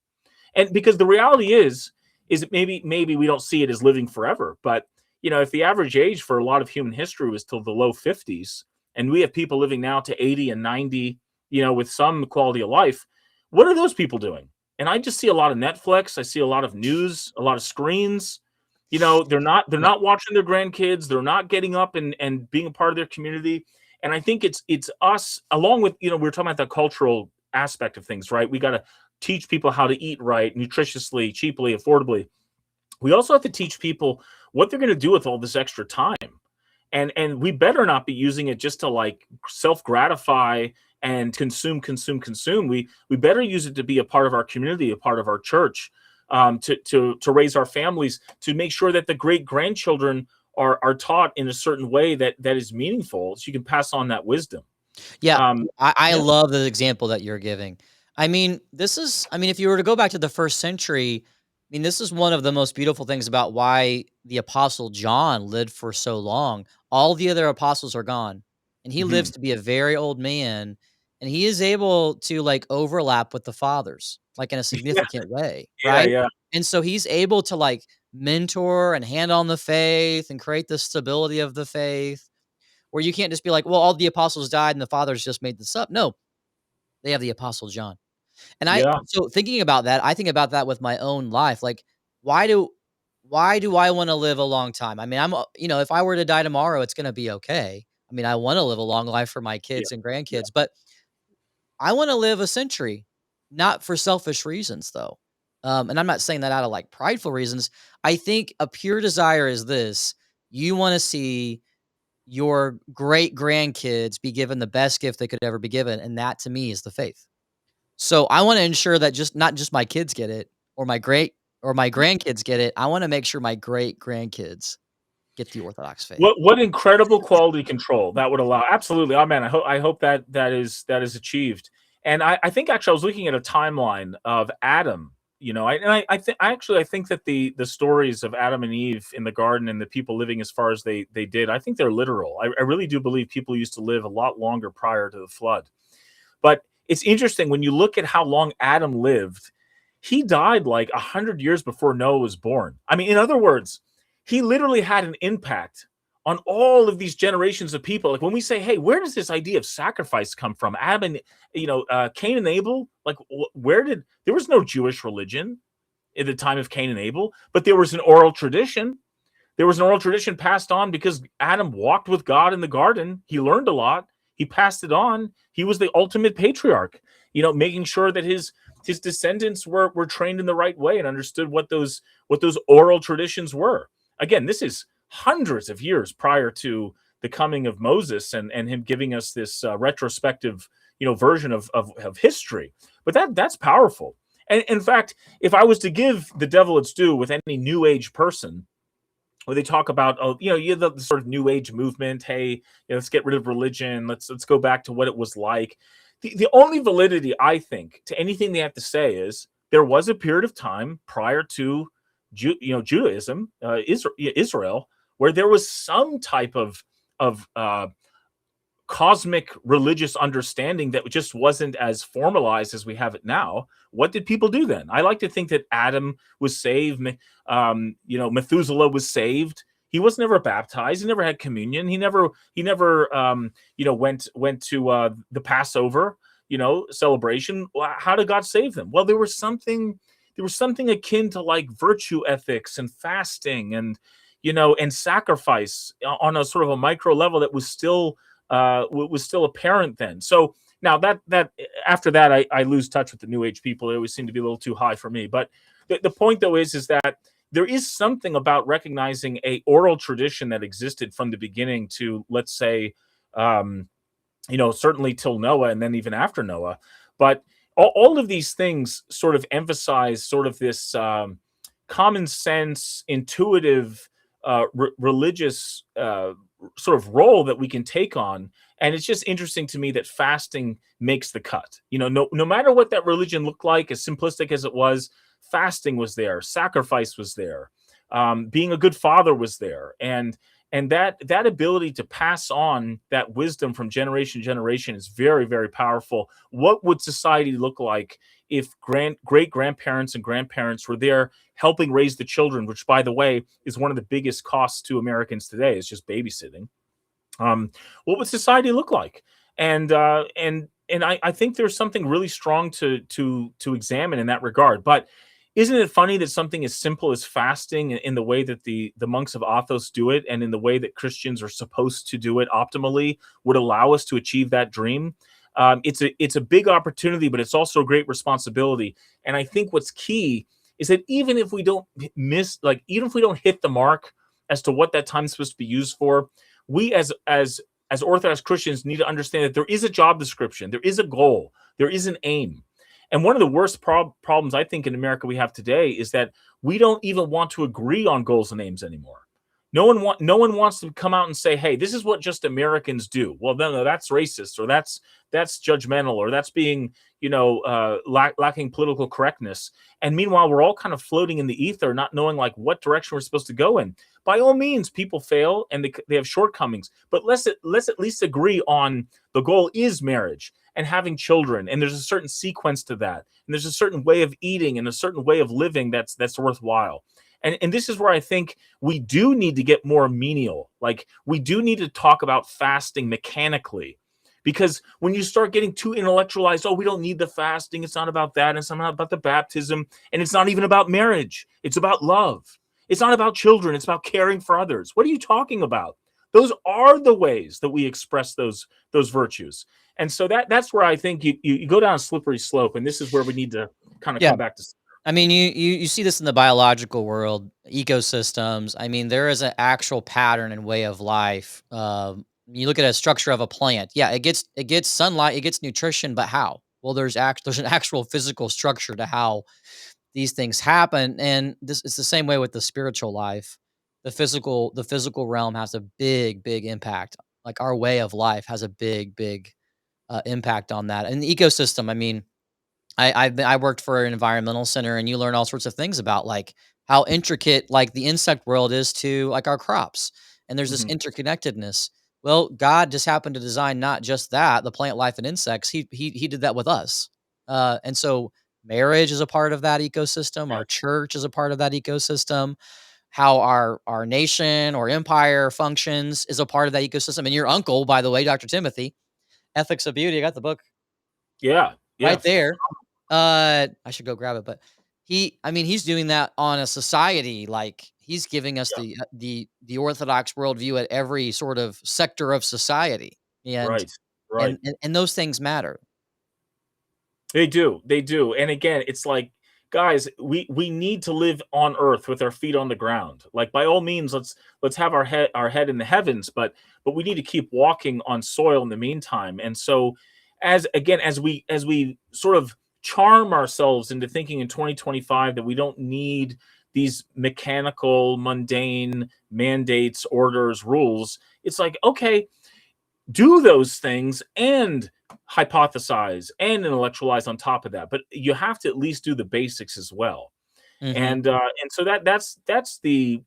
And because the reality is that maybe we don't see it as living forever, but if the average age for a lot of human history was till the low 50s, and we have people living now to 80 and 90, with some quality of life, what are those people doing? And I just see a lot of Netflix, I see a lot of news, a lot of screens. They're not watching their grandkids, they're not getting up and being a part of their community. And I think it's us, along with, we're talking about the cultural aspect of things, right? We got to teach people how to eat right, nutritiously, cheaply, affordably. We also have to teach people what they're going to do with all this extra time. And we better not be using it just to like self gratify and consume. We better use it to be a part of our community, a part of our church, to raise our families, to make sure that the great grandchildren are taught in a certain way that is meaningful, so you can pass on that wisdom. Yeah, um I yeah. love the example that you're giving. I mean, if you were to go back to the 1st century, I mean, this is one of the most beautiful things about why the apostle John lived for so long. All the other apostles are gone, and he lives Mhm. to be a very old man, and he is able to, like, overlap with the fathers, like, in a Yeah, significant way, yeah, right? yeah, And so he's able to, like, mentor and hand on the faith and create the stability of the faith, where you can't just be like, "Well, all the apostles died and the fathers just made this up." No, they have the apostle John. And yeah, so thinking about that, I think about that with my own life. Like, why do why do I wanna live a long time? I mean, if I were to die tomorrow, it's gonna be okay. I mean, I wanna live a long life for my yeah, kids and yeah. grandkids, but I wanna live a century, not for selfish reasons, though. And I'm not saying that out of, like, prideful reasons. I think a pure desire is this: you wanna see your great grandkids be given the best gift they could ever be given, and that to me is the faith. So I wanna ensure that just not just my kids get it or my grandkids get it. I wanna make sure my great grandkids get the Orthodox faith. What incredible quality control that would allow. Absolutely. Oh man, I hope that is achieved. And I think actually I was looking at a timeline of Adam. I think that the stories of Adam and Eve in the garden and the people living as far as they did, I think they're literal. I really do believe people used to live a lot longer prior to the flood. But it's interesting when you look at how long Adam lived, he died like 100 years before Noah was born. I mean, in other words, he literally had an impact on all of these generations of people. Like when we say, "Hey, where does this idea of sacrifice come from?" Adam and Cain and Abel. Like, where did there was no Jewish religion in the time of Cain and Abel, but there was an oral tradition. There was an oral tradition passed on because Adam walked with God in the garden. He learned a lot. He passed it on. He was the ultimate patriarch, making sure that his descendants were trained in the right way and understood what those oral traditions were. Again, this is hundreds of years prior to the coming of Moses and him giving us this retrospective, version of history. But that's powerful. And in fact, if I was to give the devil its due with any New Age person, where they talk about, oh, you have the sort of New Age movement. Hey, let's get rid of religion. Let's go back to what it was like. The only validity I think to anything they have to say is there was a period of time prior to Judaism, Israel, where there was some type of cosmic religious understanding that just wasn't as formalized as we have it now. What did people do then? I like to think that Adam was saved. Methuselah was saved. He was never baptized. He never had communion. He never went to the Passover, celebration. How did God save them? Well, there was something akin to like virtue ethics and fasting and sacrifice on a sort of a micro level that was still apparent then. So now that after that, I lose touch with the New Age people. They always seem to be a little too high for me. But the point though is that there is something about recognizing a oral tradition that existed from the beginning to, let's say, certainly till Noah and then even after Noah. But all of these things sort of emphasize sort of this common sense, intuitive, religious sort of role that we can take on. And it's just interesting to me that fasting makes the cut. No matter what that religion looked like, as simplistic as it was, fasting was there, sacrifice was there, being a good father was there, and that ability to pass on that wisdom from generation to generation is very, very powerful. What would society look like if great grandparents and grandparents were there helping raise the children, which, by the way, is one of the biggest costs to Americans today, is just babysitting? What would society look like? And I think there's something really strong to examine in that regard. But isn't it funny that something as simple as fasting, in the way that the monks of Athos do it, and in the way that Christians are supposed to do it optimally, would allow us to achieve that dream? It's a big opportunity, but it's also a great responsibility. And I think what's key is that even if we don't even if we don't hit the mark as to what that time is supposed to be used for, we as Orthodox Christians need to understand that there is a job description, there is a goal, there is an aim. And one of the worst problems I think in America we have today is that we don't even want to agree on goals and aims anymore. No one wants to come out and say, "Hey, this is what just Americans do." Well, no, that's racist, or that's judgmental, or that's being lacking political correctness. And meanwhile, we're all kind of floating in the ether, not knowing like what direction we're supposed to go in. By all means, people fail and they have shortcomings, but let's at least agree on the goal is marriage, and having children, and there's a certain sequence to that, and there's a certain way of eating and a certain way of living that's worthwhile. And this is where I think we do need to get more menial. Like, we do need to talk about fasting mechanically, because when you start getting too intellectualized, oh, we don't need the fasting, it's not about that, and it's not about the baptism, and it's not even about marriage, it's about love. It's not about children, it's about caring for others. What are you talking about? Those are the ways that we express those virtues. And so that's where I think you go down a slippery slope, and this is where we need to kind of Yeah. come back to. I mean, you see this in the biological world, ecosystems. I mean, there is an actual pattern and way of life. You look at a structure of a plant. Yeah, it gets sunlight, it gets nutrition, but how? Well, there's an actual physical structure to how these things happen, and this it's the same way with the spiritual life. The physical realm has a big impact. Like, our way of life has a big impact on that. And the ecosystem. I mean, I worked for an environmental center, and you learn all sorts of things about, like, how intricate, like, the insect world is to, like, our crops, and there's this Mhm. interconnectedness. Well, God just happened to design not just that, the plant life and insects, he did that with us. And so marriage is a part of that ecosystem, Yeah. our church is a part of that ecosystem, how our nation or empire functions is a part of that ecosystem, and your uncle, by the way, Dr. Timothy, Ethics of Beauty, I got the book Yeah. Yeah. right there. I should go grab it, but I mean, he's doing that on a society, like, he's giving us Yeah. the Orthodox worldview at every sort of sector of society, and Right. Right. those things matter. They do. They do. And again, it's like, guys, we need to live on earth with our feet on the ground. Like, by all means, let's have our head in the heavens, but we need to keep walking on soil in the meantime. And so, as we sort of charm ourselves into thinking in 2025 that we don't need these mechanical, mundane mandates, orders, rules, it's like, okay, do those things and hypothesize and intellectualize on top of that, but you have to at least do the basics as well. Mhm. And so that's the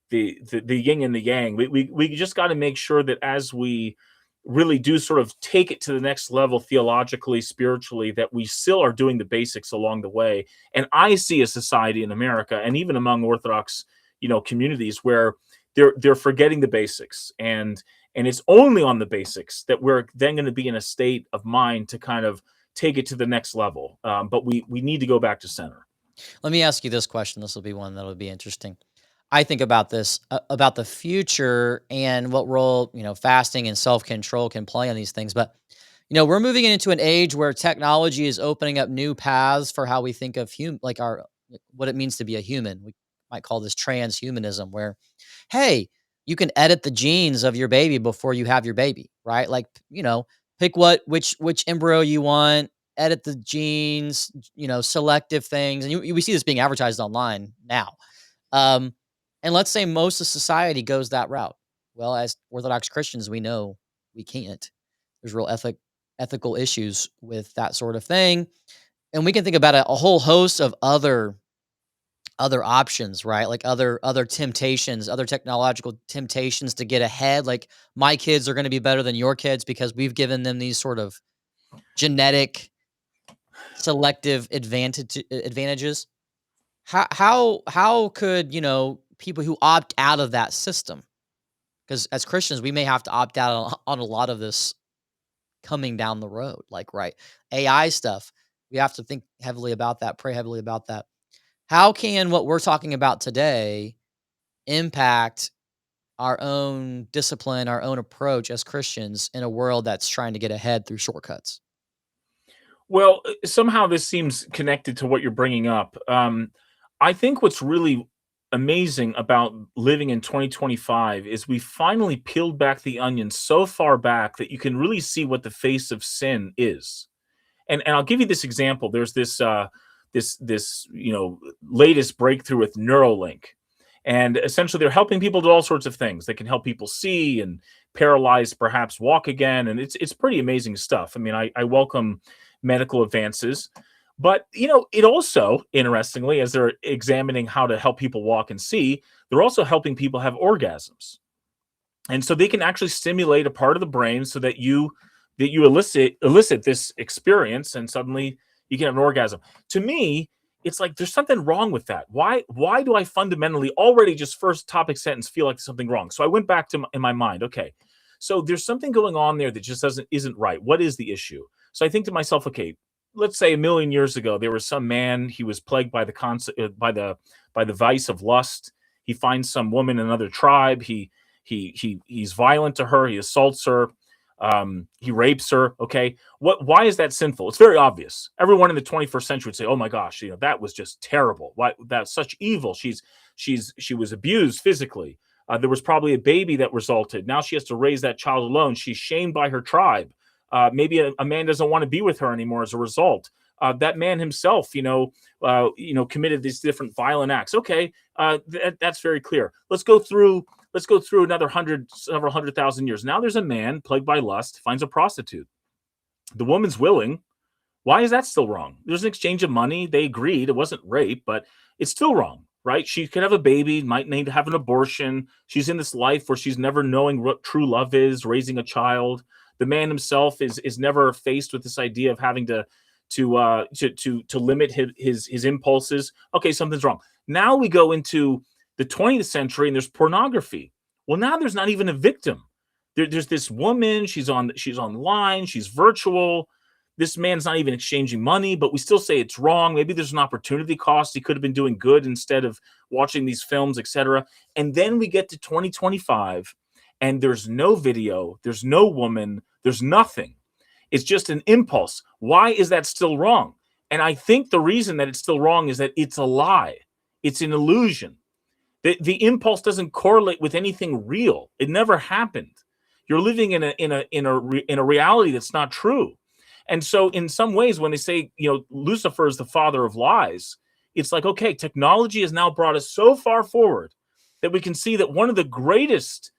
yin and the yang. We just got to make sure that as we really do sort of take it to the next level theologically, spiritually, that we still are doing the basics along the way. And I see a society in America, and even among Orthodox, communities, where they're forgetting the basics, and it's only on the basics that we're then going to be in a state of mind to kind of take it to the next level. But we need to go back to center. Let me ask you this question, this will be one that'll be interesting. I think about this, about the future and what role, fasting and self-control can play on these things, but, we're moving into an age where technology is opening up new paths for how we think of like, our what it means to be a human. We might call this transhumanism, where, hey, you can edit the genes of your baby before you have your baby, right? Like, pick which embryo you want, edit the genes, selective things. And we see this being advertised online now. Um, and let's say most of society goes that route. Well, as Orthodox Christians, we know we can't. There's real ethical issues with that sort of thing. And we can think about a whole host of other options, right? Like, other temptations, other technological temptations to get ahead. Like, my kids are going to be better than your kids because we've given them these sort of genetic selective advantages. How could, people who opt out of that system, because as Christians we may have to opt out on a lot of this coming down the road, like, right, AI stuff, we have to think heavily about that, pray heavily about that. How can what we're talking about today impact our own discipline, our own approach as Christians in a world that's trying to get ahead through shortcuts? Well, somehow this seems connected to what you're bringing up. I think what's really amazing about living in 2025 is we finally peeled back the onion so far back that you can really see what the face of sin is. And I'll give you this example. There's this latest breakthrough with Neuralink, and essentially they're helping people do all sorts of things. They can help people see, and paralyzed perhaps walk again, and it's pretty amazing stuff. I mean, I welcome medical advances, but it also, interestingly, as they're examining how to help people walk and see, they're also helping people have orgasms. And so they can actually stimulate a part of the brain so that that you elicit this experience, and suddenly you can have an orgasm. To me, it's like there's something wrong with that. Why do I fundamentally already just first topic sentence feel like there's something wrong? So I went back to in my mind, okay, so there's something going on there that just isn't right. What is the issue? So I think to myself, okay, let's say a million years ago there was some man, he was plagued by the by the vice of lust. He finds some woman in another tribe. He's violent to her. He assaults her. He rapes her. Okay, why is that sinful? It's very obvious. Everyone in the 21st century would say, "Oh my gosh, that was just terrible. Why, that's such evil. She was abused physically. There was probably a baby that resulted. Now she has to raise that child alone. She's shamed by her tribe. Maybe a man doesn't want to be with her anymore as a result. That man himself, committed these different violent acts. Okay, that's very clear. Let's go through another several 100,000 years. Now there's a man plagued by lust, finds a prostitute. The woman's willing. Why is that still wrong? There's an exchange of money. They agreed. It wasn't rape, but it's still wrong, right? She could have a baby, might need to have an abortion. She's in this life where she's never knowing what true love is, raising a child. The man himself is never faced with this idea of having to limit his impulses. Okay, something's wrong. Now we go into the 20th century and there's pornography. Well, now there's not even a victim. There's this woman. She's online. She's virtual. This man's not even exchanging money, but we still say it's wrong. Maybe there's an opportunity cost. He could have been doing good instead of watching these films, etc. And then we get to 2025, and there's no video. There's no woman. There's nothing. It's just an impulse. Why is that still wrong? And I think the reason that it's still wrong is that it's a lie. It's an illusion. The impulse doesn't correlate with anything real. It never happened. You're living in a reality that's not true. And so in some ways, when they say, Lucifer is the father of lies, it's like, okay, technology has now brought us so far forward that we can see that one of the greatest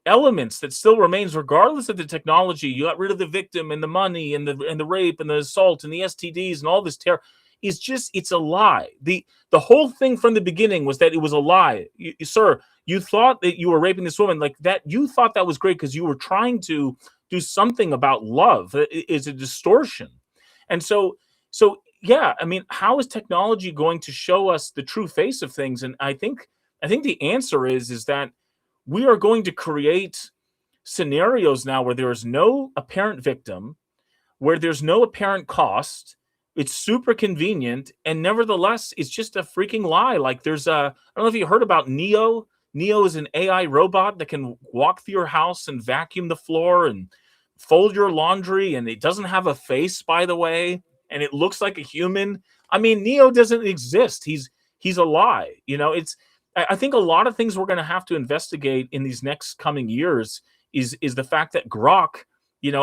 elements that still remains, regardless of the technology, you got rid of the victim and the money and the rape and the assault and the STDs and all this terror, it's a lie. The whole thing from the beginning was that it was a lie. Sir, you thought that you were raping this woman like that. You thought that was great because you were trying to do something about love. It's a distortion. And so yeah, I mean, how is technology going to show us the true face of things? And I think the answer is that we are going to create scenarios now where there is no apparent victim, where there's no apparent cost. It's super convenient, and nevertheless, it's just a freaking lie. Like I don't know if you heard about Neo. Neo is an AI robot that can walk through your house and vacuum the floor and fold your laundry, and it doesn't have a face, by the way, and it looks like a human. I mean, Neo doesn't exist. He's a lie. I think a lot of things we're going to have to investigate in these next coming years is the fact that Grok,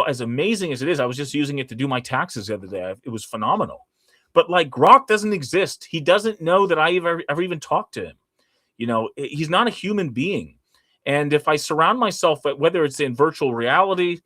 as amazing as it is, I was just using it to do my taxes the other day. It was phenomenal. But like Grok doesn't exist. He doesn't know that I ever even talked to him. He's not a human being. And if I surround myself, whether it's in virtual reality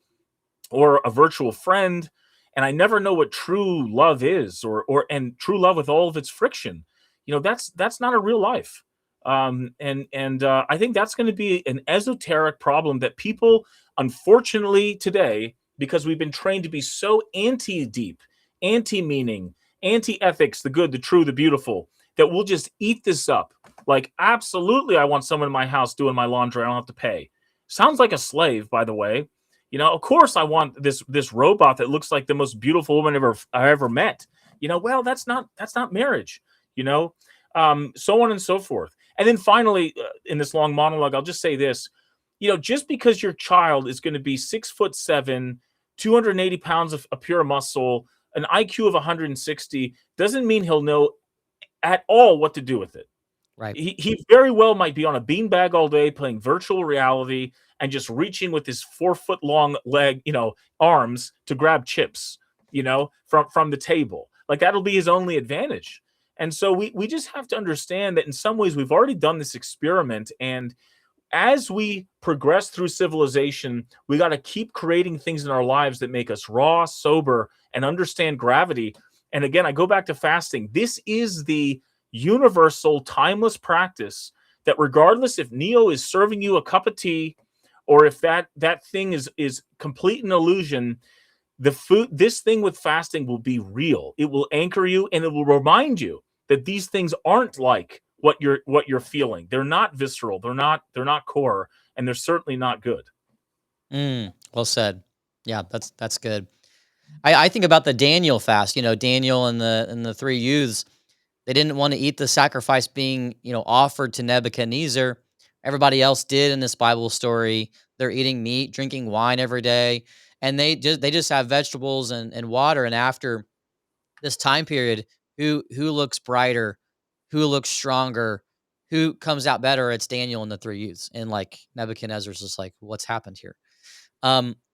or a virtual friend, and I never know what true love is, and true love with all of its friction, that's not a real life. I think that's going to be an esoteric problem that people, unfortunately, today, because we've been trained to be so anti-deep, anti-meaning, anti-ethics, the good, the true, the beautiful, that we'll just eat this up. Like, absolutely, I want someone in my house doing my laundry. I don't have to pay. Sounds like a slave, by the way. Of course, I want this robot that looks like the most beautiful woman I ever met. Well, that's not marriage. So on and so forth. And then finally, in this long monologue, I'll just say this: just because your child is going to be 6'7", 280 pounds of pure muscle, an IQ of 160, doesn't mean he'll know at all what to do with it. Right. He very well might be on a beanbag all day playing virtual reality and just reaching with his 4-foot long arms to grab chips, from the table. Like, that'll be his only advantage. And so we just have to understand that in some ways we've already done this experiment. And as we progress through civilization, we got to keep creating things in our lives that make us raw, sober, and understand gravity. And again, I go back to fasting. This is the universal, timeless practice that regardless if Neo is serving you a cup of tea or if that thing is complete an illusion, this thing with fasting will be real. It will anchor you, and it will remind you that these things aren't like what you're feeling. They're not visceral. They're not core, and they're certainly not good. Well said. Yeah, that's good. I think about the Daniel fast. Daniel and the three youths. They didn't want to eat the sacrifice being offered to Nebuchadnezzar. Everybody else did in this Bible story. They're eating meat, drinking wine every day, and they just have vegetables and water. And after this time period, who looks brighter, who looks stronger, who comes out better? It's Daniel and the three youths. And like Nebuchadnezzar's just like, what's happened here?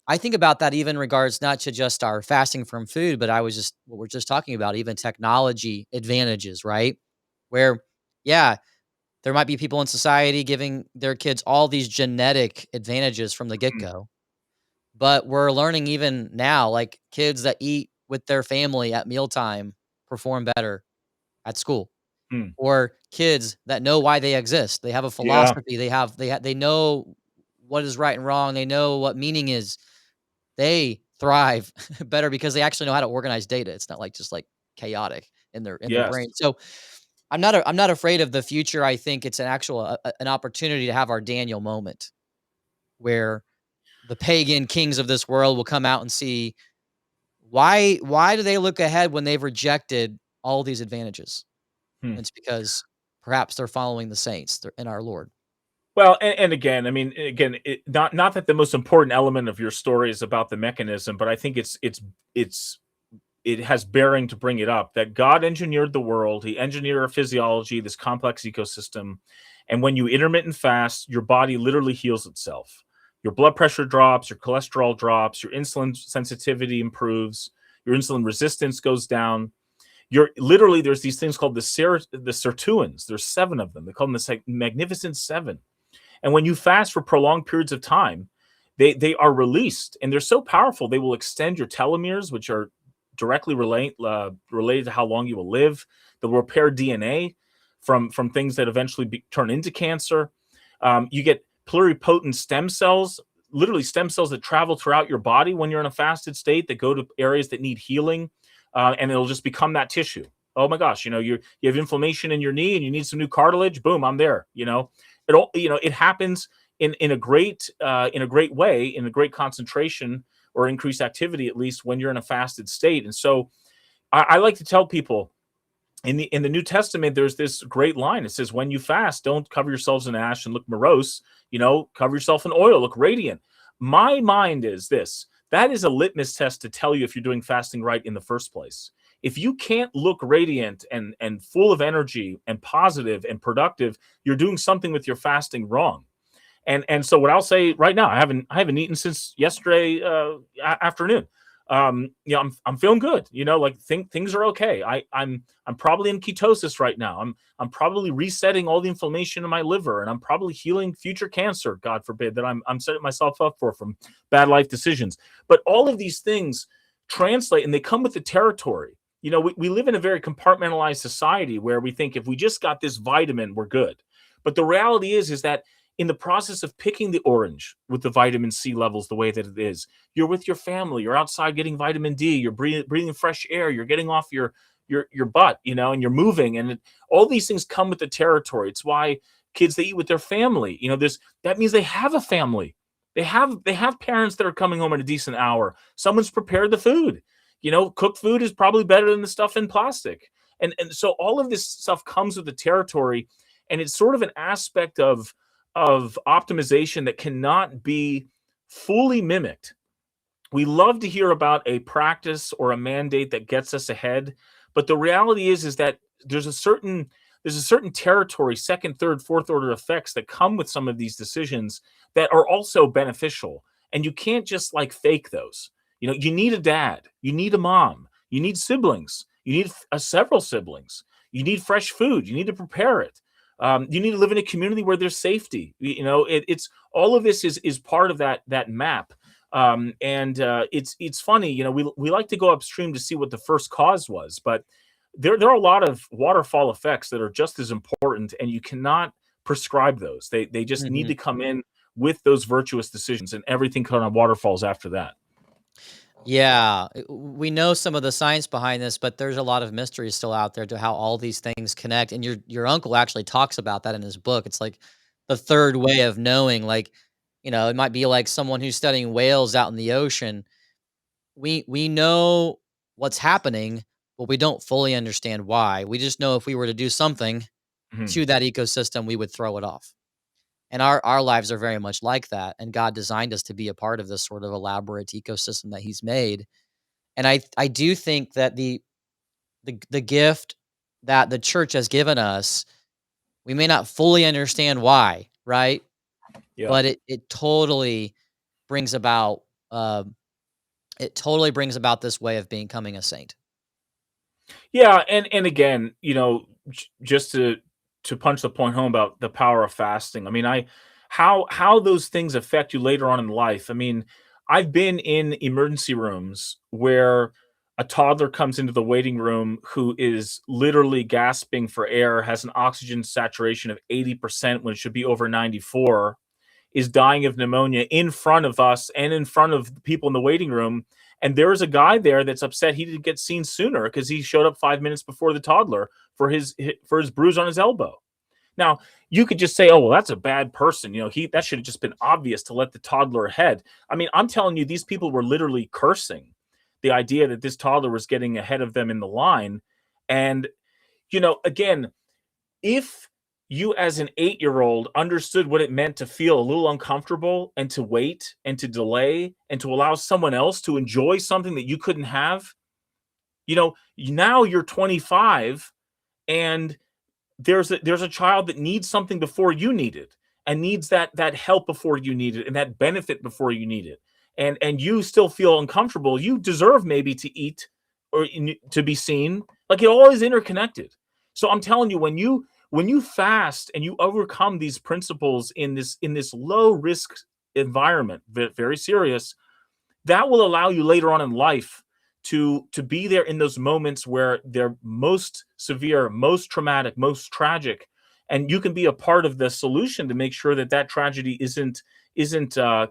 I think about that even in regards not to just our fasting from food, but I was just what we're just talking about, even technology advantages, right? Where, yeah, there might be people in society giving their kids all these genetic advantages from the get Mm, go, but we're learning even now, like kids that eat with their family at mealtime perform better at school, mm. or kids that know why they exist. They have a Yeah. philosophy. They know what is right and wrong. They know what meaning is. They thrive better because they actually know how to organize data. It's not like just like chaotic in their Yes. brain. So I'm not afraid of the future. I think it's an actual an opportunity to have our Daniel moment where the pagan kings of this world will come out and see why do they look ahead when they've rejected all these advantages? Hmm. And it's because perhaps they're following the saints in our Lord. Well, and again, I mean, again, not that the most important element of your story is about the mechanism, but I think it's it has bearing to bring it up that God engineered the world. He engineered our physiology, this complex ecosystem. And when you intermittent fast, your body literally heals itself. Your blood pressure drops, your cholesterol drops, your insulin sensitivity improves, your insulin resistance goes down. You're literally there's these things called the sirtuins. There's seven of them. They call them the magnificent seven. And when you fast for prolonged periods of time, they are released, and they're so powerful they will extend your telomeres, which are directly related to how long you will live. They'll repair DNA from things that eventually turn into cancer. You get pluripotent stem cells, literally stem cells that travel throughout your body when you're in a fasted state that go to areas that need healing, and it'll just become that tissue. Oh my gosh, you have inflammation in your knee and you need some new cartilage. Boom, I'm there. It happens in a great way, in a great concentration or increased activity, at least when you're in a fasted state. And so I like to tell people in the New Testament, there's this great line. It says, when you fast, don't cover yourselves in ash and look morose, cover yourself in oil, look radiant. My mind is this. That is a litmus test to tell you if you're doing fasting right in the first place. If you can't look radiant and full of energy and positive and productive, you're doing something with your fasting wrong. And so what I'll say right now, I haven't eaten since yesterday afternoon. I'm feeling good. Like things are okay. I'm probably in ketosis right now. I'm probably resetting all the inflammation in my liver, and I'm probably healing future cancer, God forbid, that I'm setting myself up for from bad life decisions. But all of these things translate, and they come with the territory. We live in a very compartmentalized society where we think if we just got this vitamin, we're good. But the reality is that in the process of picking the orange with the vitamin C levels the way that it is, you're with your family, you're outside getting vitamin D, you're breathing fresh air, you're getting off your butt, and you're moving, and all these things come with the territory. It's why kids, they eat with their family. That means they have a family. They have parents that are coming home at a decent hour. Someone's prepared the food. Cooked food is probably better than the stuff in plastic. And so all of this stuff comes with the territory, and it's sort of an aspect of optimization that cannot be fully mimicked. We love to hear about a practice or a mandate that gets us ahead, but the reality is that there's a certain territory, second, third, fourth order effects that come with some of these decisions that are also beneficial, and you can't just like fake those. You need a dad, you need a mom, you need siblings, you need several siblings, you need fresh food, you need to prepare it. You need to live in a community where there's safety. It's all of this is part of that map. And it's funny. We like to go upstream to see what the first cause was, but there are a lot of waterfall effects that are just as important, and you cannot prescribe those. They just need Mhm. to come in with those virtuous decisions, and everything kind of waterfalls after that. Yeah, we know some of the science behind this, but there's a lot of mystery still out there to how all these things connect. And your uncle actually talks about that in his book. It's like the third way of knowing. Like, it might be like someone who's studying whales out in the ocean. We know what's happening, but we don't fully understand why. We just know if we were to do something Mhm. to that ecosystem, we would throw it off. And our lives are very much like that. And God designed us to be a part of this sort of elaborate ecosystem that He's made. And I do think that the gift that the church has given us, we may not fully understand why, right? Yeah. But it totally brings about um, this way of becoming a saint. Yeah, and again, just to punch the point home about the power of fasting. I mean, how those things affect you later on in life. I mean, I've been in emergency rooms where a toddler comes into the waiting room who is literally gasping for air, has an oxygen saturation of 80% when it should be over 94, is dying of pneumonia in front of us and in front of the people in the waiting room. And there is a guy there that's upset he didn't get seen sooner because he showed up 5 minutes before the toddler for his bruise on his elbow. Now, you could just say, "Oh, well, that's a bad person." He that should have just been obvious to let the toddler ahead. I mean, I'm telling you, these people were literally cursing the idea that this toddler was getting ahead of them in the line. And again, if you as an 8-year-old understood what it meant to feel a little uncomfortable and to wait and to delay and to allow someone else to enjoy something that you couldn't have, now you're 25, and there's a child that needs something before you need it, and needs that help before you need it, and that benefit before you need it, and you still feel uncomfortable. You deserve maybe to eat or to be seen. Like, it all is interconnected. So I'm telling you, when you fast and you overcome these principles in this low risk environment, very serious, that will allow you later on in life to be there in those moments where they're most severe, most traumatic, most tragic, and you can be a part of the solution to make sure that that tragedy isn't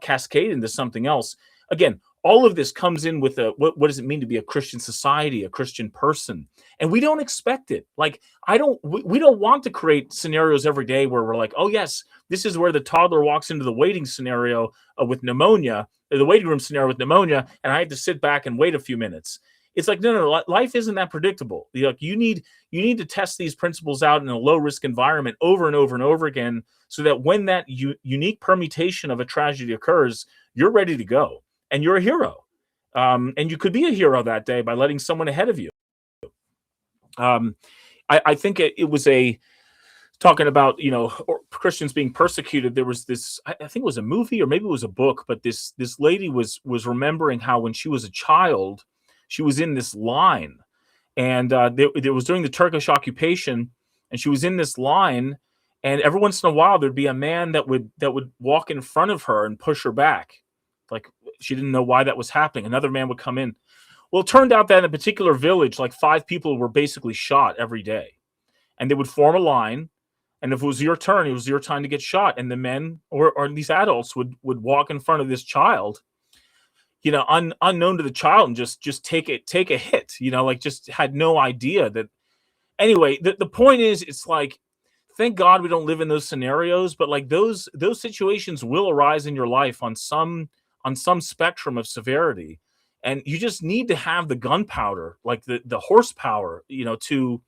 cascade into something else. Again, all of this comes in with what does it mean to be a Christian society, a Christian person, and we don't expect it. Like, we don't want to create scenarios every day where we're like, oh yes, this is where the toddler walks into the waiting scenario with pneumonia, the waiting room scenario with pneumonia, and I had to sit back and wait a few minutes. It's like, no, life isn't that predictable. Like, you need to test these principles out in a low risk environment over and over and over again, so that when that unique permutation of a tragedy occurs, you're ready to go and you're a hero. And you could be a hero that day by letting someone ahead of you. Um, I think it was talking about Christians being persecuted. There was this, I think it was a movie or maybe it was a book, but this lady was remembering how when she was a child, she was in this line, and there was during the Turkish occupation, and she was in this line, and every once in a while there'd be a man that would walk in front of her and push her back, like she didn't know why that was happening. Another man would come in. Well, it turned out that in a particular village, like 5 people were basically shot every day, and they would form a line. And if it was your turn, it was your time to get shot. And the men or these adults would walk in front of this child, unknown to the child, and just take a hit, like just had no idea that. Anyway, the point is, it's like, thank God we don't live in those scenarios, but like those situations will arise in your life on some spectrum of severity. And you just need to have the gunpowder, like the horsepower, to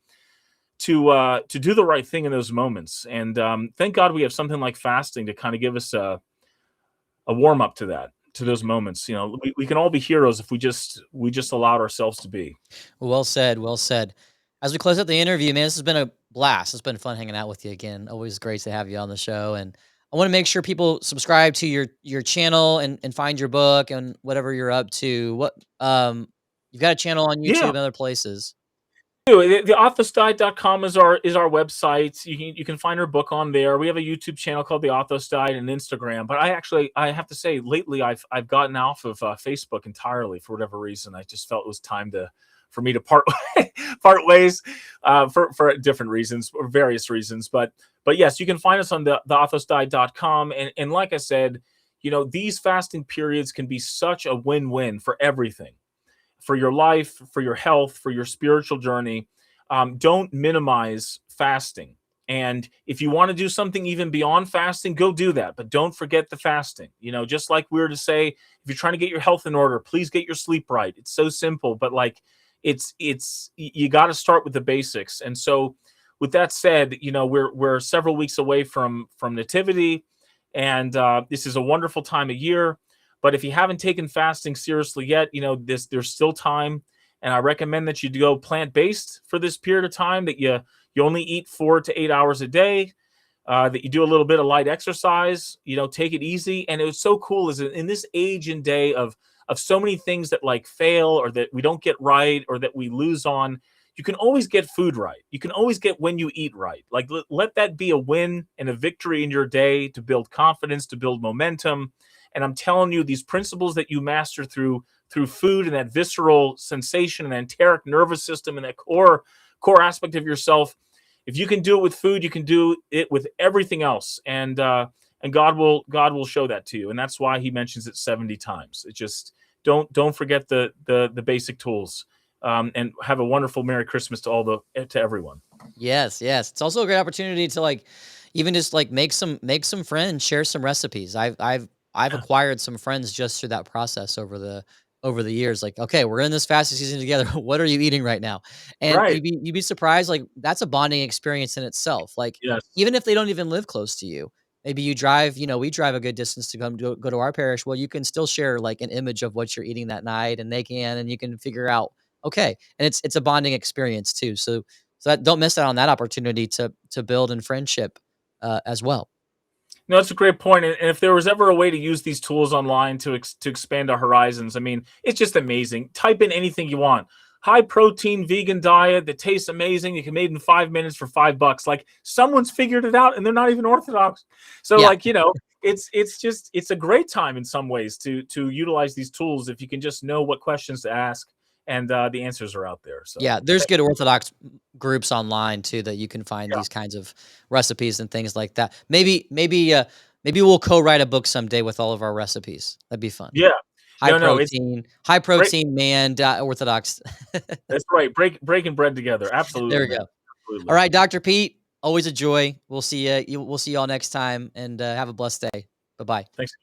do the right thing in those moments. And thank God we have something like fasting to kind of give us a warm up to those moments. We can all be heroes if we just allowed ourselves to be. Well said, well said. As we close out the interview, man, this has been a blast. It's been fun hanging out with you again. Always great to have you on the show. And I want to make sure people subscribe to your channel and find your book and whatever you're up to. You've got a channel on YouTube Yeah. and other places. The authosdiet.com is our website. You can find our book on there. We have a YouTube channel called the Athos Diet and Instagram. But I have to say, lately I've gotten off of Facebook entirely for whatever reason. I just felt it was time for me to part part ways for different reasons or various reasons. But yes, you can find us on the authosdiet.com. And like I said, these fasting periods can be such a win-win for everything, for your life, for your health, for your spiritual journey. Don't minimize fasting. And if you want to do something even beyond fasting, go do that. But don't forget the fasting. Just like we were to say, if you're trying to get your health in order, please get your sleep right. It's so simple, but like it's you got to start with the basics. And so, with that said, we're several weeks away from Nativity, and this is a wonderful time of year. But if you haven't taken fasting seriously yet, there's still time, and I recommend that you go plant-based for this period of time. That you only eat 4 to 8 hours a day. That you do a little bit of light exercise. Take it easy. And it was so cool is in this age and day of so many things that like fail or that we don't get right or that we lose on. You can always get food right. You can always get when you eat right. Like let that be a win and a victory in your day to build confidence, to build momentum. And I'm telling you, these principles that you master through food and that visceral sensation and enteric nervous system and that core aspect of yourself, if you can do it with food, you can do it with everything else. And God will show that to you. And that's why he mentions it 70 times. It just don't forget the basic tools. And have a wonderful Merry Christmas to everyone. Yes, yes. It's also a great opportunity to like even just like make some friends, share some recipes. I've acquired some friends just through that process over the years. Like, okay, we're in this fasting season together. What are you eating right now? And Right. you'd be surprised. Like that's a bonding experience in itself. Like Yes. even if they don't even live close to you, maybe you drive. We drive a good distance to go to our parish. Well, you can still share like an image of what you're eating that night, and they can, and you can figure out. Okay, and it's a bonding experience too. So that don't miss out on that opportunity to build in friendship, as well. No, that's a great point. And if there was ever a way to use these tools online to expand our horizons, I mean, it's just amazing. Type in anything you want. High protein vegan diet that tastes amazing. You can make it in 5 minutes for $5. Like someone's figured it out, and they're not even Orthodox. So, Yeah, like it's a great time in some ways to utilize these tools if you can just know what questions to ask, and the answers are out there. So, yeah, there's good Orthodox groups online too that you can find yeah, these kinds of recipes and things like that. Maybe we'll co-write a book someday with all of our recipes. That'd be fun. yeah. No, no, it's High great. protein man, Orthodox. That's right. Breaking bread together. There Absolutely, we man. go. All Absolutely. right, Dr. Pete, always a joy. We'll see you all next time, and have a blessed day. Bye-bye. Thanks.